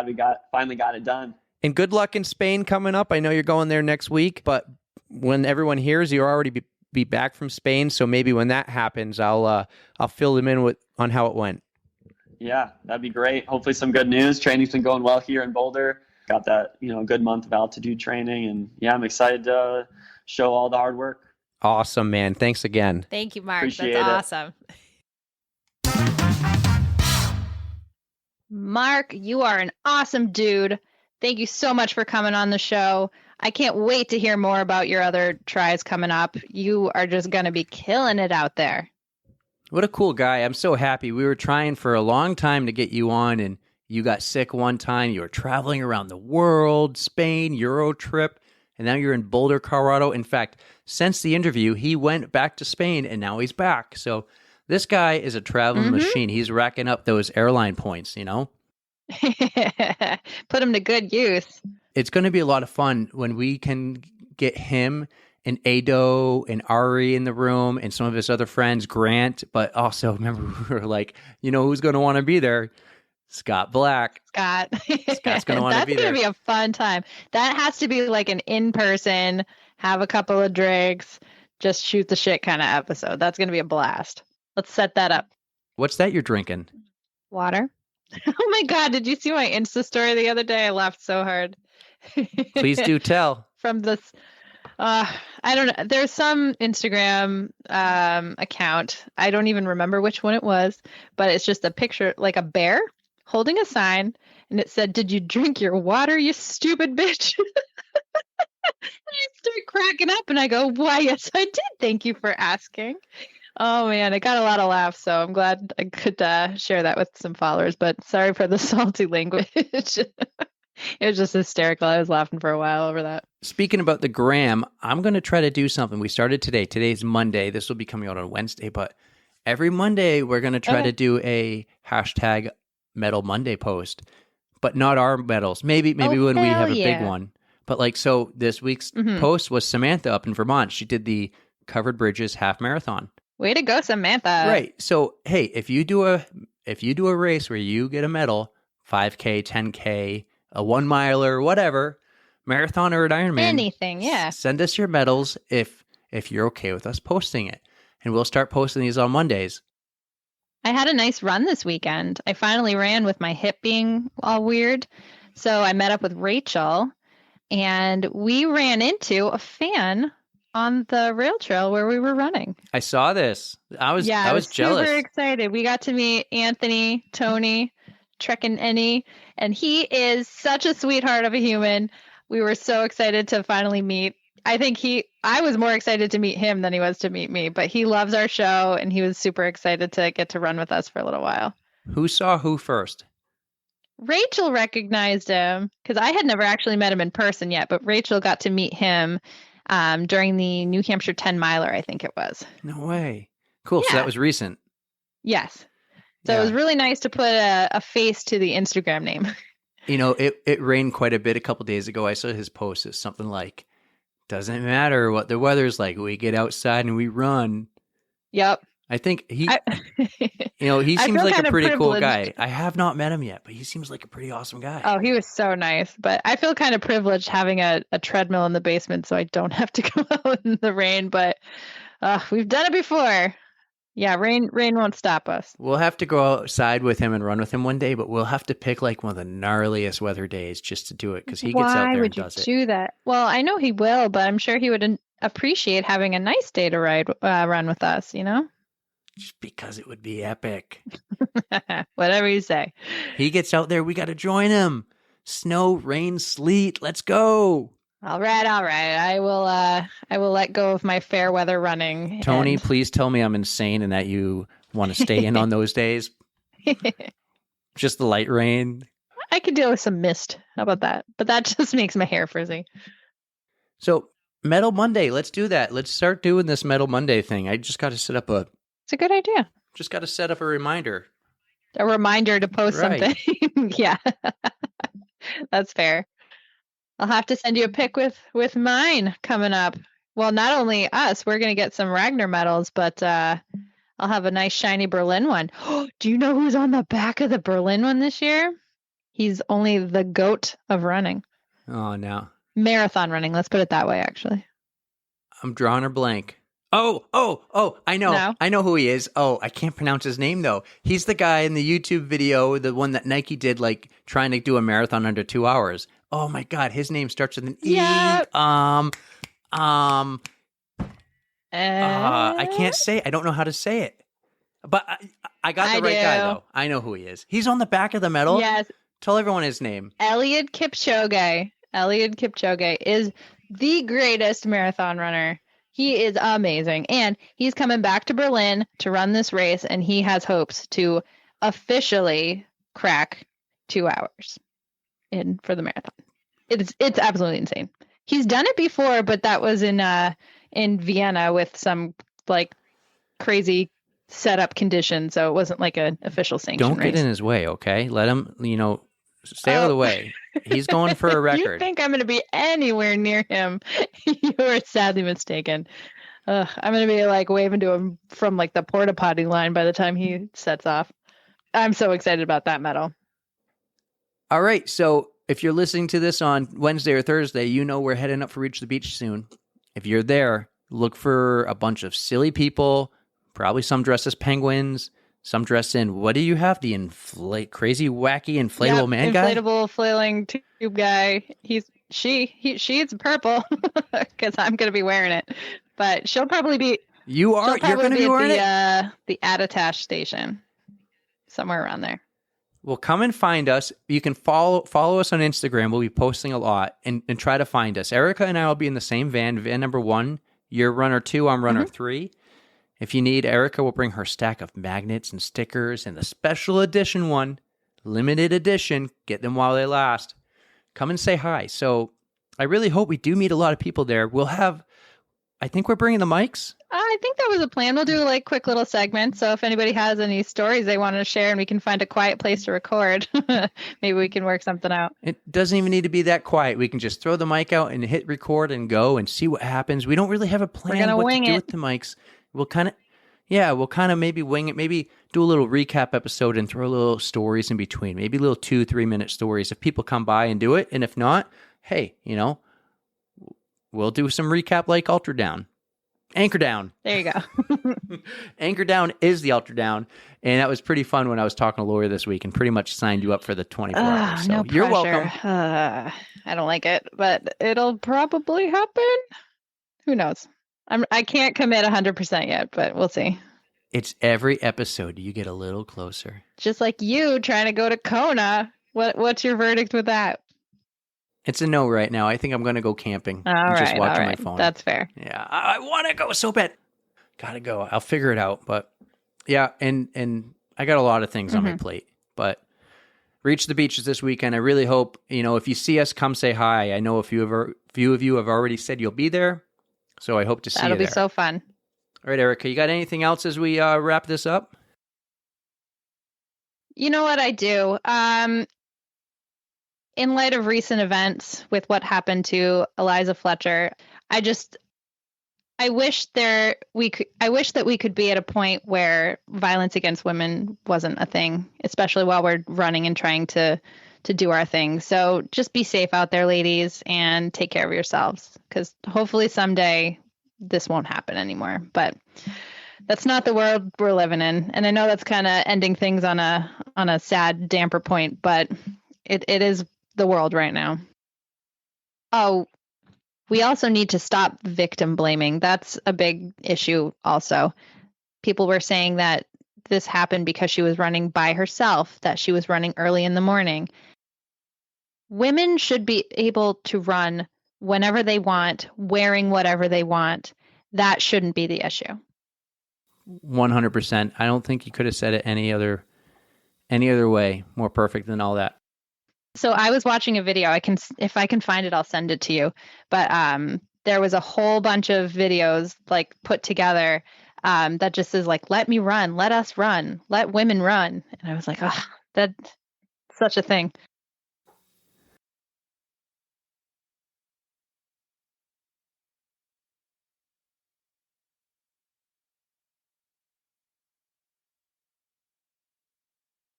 we finally got it done. And good luck in Spain coming up. I know you're going there next week, but when everyone hears, you'll already be back from Spain. So maybe when that happens, I'll fill them in on how it went. Yeah, that'd be great. Hopefully some good news. Training's been going well here in Boulder. Got that, good month of altitude training, and yeah, I'm excited to show all the hard work. Awesome, man. Thanks again. Thank you, Mark. Appreciate That's it. awesome. Mark, you are an awesome dude. Thank you so much for coming on the show. I can't wait to hear more about your other tries coming up. You are just going to be killing it out there. What a cool guy. I'm so happy. We were trying for a long time to get you on, and you got sick one time. You were traveling around the world, Spain, Euro trip, and now you're in Boulder, Colorado. In fact, since the interview, he went back to Spain, and now he's back. So this guy is a traveling machine. He's racking up those airline points, Put him to good use. It's going to be a lot of fun when we can get him and Ado and Ari in the room and some of his other friends, Grant. But also, remember, we were like, who's going to want to be there? Scott Black. Scott's going to want to be there. That's going to be a fun time. That has to be like an in-person, have a couple of drinks, just shoot the shit kind of episode. That's going to be a blast. Let's set that up. What's that you're drinking? Water. Oh my God. Did you see my Insta story the other day? I laughed so hard. Please do tell. From this, I don't know. There's some Instagram account. I don't even remember which one it was, but it's just a picture, like a bear holding a sign, and it said, "Did you drink your water, you stupid bitch?" I start cracking up, and I go, "Why, yes, I did. Thank you for asking." Oh man, I got a lot of laughs, so I'm glad I could share that with some followers. But sorry for the salty language. It was just hysterical. I was laughing for a while over that. Speaking about the gram, I'm going to try to do something. We started today. Today's Monday. This will be coming out on Wednesday, but every Monday we're going to try to do a hashtag Medal Monday post, but not our medals. Maybe when we have a big one. But so this week's post was Samantha up in Vermont. She did the Covered Bridges half marathon. Way to go, Samantha. Right. So, hey, if you do a race where you get a medal, 5K, 10K, a 1 miler, whatever, marathon or an Ironman, anything, yeah. Send us your medals if you're okay with us posting it, and we'll start posting these on Mondays. I had a nice run this weekend. I finally ran with my hip being all weird, so I met up with Rachel, and we ran into a fan on the rail trail where we were running. I saw this. I was jealous. Super excited. We got to meet Anthony, Tony, Trekkin' Any, and he is such a sweetheart of a human. We were so excited to finally meet. I was more excited to meet him than he was to meet me, but he loves our show and he was super excited to get to run with us for a little while. Who saw who first? Rachel recognized him because I had never actually met him in person yet, but Rachel got to meet him during the New Hampshire 10 miler, I think it was. No way. Cool. Yeah. So that was recent. Yes. So It was really nice to put a face to the Instagram name. It rained quite a bit a couple days ago. I saw his post. It's something like, doesn't matter what the weather's like. We get outside and we run. Yep. I think he seems like a pretty cool guy. I have not met him yet, but he seems like a pretty awesome guy. Oh, he was so nice. But I feel kind of privileged having a treadmill in the basement so I don't have to go out in the rain. But we've done it before. Yeah, rain won't stop us. We'll have to go outside with him and run with him one day, but we'll have to pick one of the gnarliest weather days just to do it because he gets out there and does it. Why would you do that? Well, I know he will, but I'm sure he would appreciate having a nice day to run with us, just because it would be epic. Whatever you say. He gets out there, we got to join him. Snow, rain, sleet, let's go. All right. I will let go of my fair weather running. Tony, please tell me I'm insane and that you want to stay in on those days. Just the light rain. I could deal with some mist. How about that? But that just makes my hair frizzy. So Metal Monday, let's do that. Let's start doing this Metal Monday thing. I just got to set up It's a good idea. Just got to set up a reminder. A reminder to post Right. something. Yeah. That's fair. I'll have to send you a pic with mine coming up. Well, not only us, we're going to get some Ragnar medals, but I'll have a nice shiny Berlin one. Do you know who's on the back of the Berlin one this year? He's only the goat of running. Oh, no. Marathon running. Let's put it that way, actually. I'm drawing a blank. Oh, I know. No? I know who he is. Oh, I can't pronounce his name, though. He's the guy in the YouTube video, the one that Nike did, like, trying to do a marathon under 2 hours. Oh, my God. His name starts with an E. Yeah. I can't say it. I don't know how to say it. But I got the right guy, though. I know who he is. He's on the back of the medal. Yes. Tell everyone his name. Eliud Kipchoge. Eliud Kipchoge is the greatest marathon runner. He is amazing. And he's coming back to Berlin to run this race, and he has hopes to officially crack 2 hours in for the marathon. It's absolutely insane. He's done it before, but that was in Vienna with some like crazy setup conditions, so it wasn't like an official sanction Don't race. get in his way, okay? Let him, stay out of the way. He's going for a record. You think I'm going to be anywhere near him? You are sadly mistaken. I'm going to be like waving to him from like the porta potty line by the time he sets off. I'm so excited about that medal. All right, so if you're listening to this on Wednesday or Thursday, we're heading up for Reach the Beach soon. If you're there, look for a bunch of silly people, probably some dressed as penguins, some dressed in, what do you have? The crazy, wacky, inflatable man guy? Inflatable, flailing tube guy. She's purple because I'm going to be wearing it. But she'll probably be... You're going to be wearing it? The Attatash station. Somewhere around there. Well, come and find us. You can follow us on Instagram. We'll be posting a lot and try to find us. Erika and I will be in the same van number 1. You're runner 2, I'm runner 3. If you need, Erika will bring her stack of magnets and stickers and the special edition one, limited edition. Get them while they last. Come and say hi. So I really hope we do meet a lot of people there. I think we're bringing the mics. I think that was a plan. We'll do like quick little segments. So if anybody has any stories they want to share and we can find a quiet place to record, maybe we can work something out. It doesn't even need to be that quiet. We can just throw the mic out and hit record and go and see what happens. We don't really have a plan what to do with the mics. We'll kind of maybe wing it, maybe do a little recap episode and throw little stories in between, maybe little 2-3 minute stories if people come by and do it. And if not, hey, we'll do some recap like Ultra Down. Anchor Down. There you go. Anchor Down is the Ultra Down. And that was pretty fun when I was talking to Lori this week and pretty much signed you up for the 24 hours. So no you're pressure. welcome. I don't like it, but it'll probably happen. Who knows? I can't commit 100% yet, but we'll see. It's every episode you get a little closer. Just like you trying to go to Kona. What's your verdict with that? It's a no right now. I think I'm going to go camping. Just watching my phone. That's fair. Yeah, I want to go so bad. Gotta go. I'll figure it out. But yeah, and I got a lot of things on my plate. But Reach the Beaches this weekend. I really hope, if you see us, come say hi. I know a few of you have already said you'll be there. So I hope to see you there. That'll be so fun. All right, Erika, you got anything else as we wrap this up? You know what I do? In light of recent events with what happened to Eliza Fletcher, I wish that we could be at a point where violence against women wasn't a thing, especially while we're running and trying to do our thing. So just be safe out there, ladies, and take care of yourselves, because hopefully someday this won't happen anymore. But that's not the world we're living in. And I know that's kind of ending things on a sad, damper point, but it is the world right now. Oh, we also need to stop victim blaming. That's a big issue also. people were saying that this happened because she was running by herself, that she was running early in the morning. Women should be able to run whenever they want, wearing whatever they want. That shouldn't be the issue. 100%. I don't think you could have said it any other way more perfect than all that. So I was watching a video. If I can find it, I'll send it to you. But there was a whole bunch of videos like put together that just says like, let me run, let us run, let women run. And I was like, oh, that's such a thing.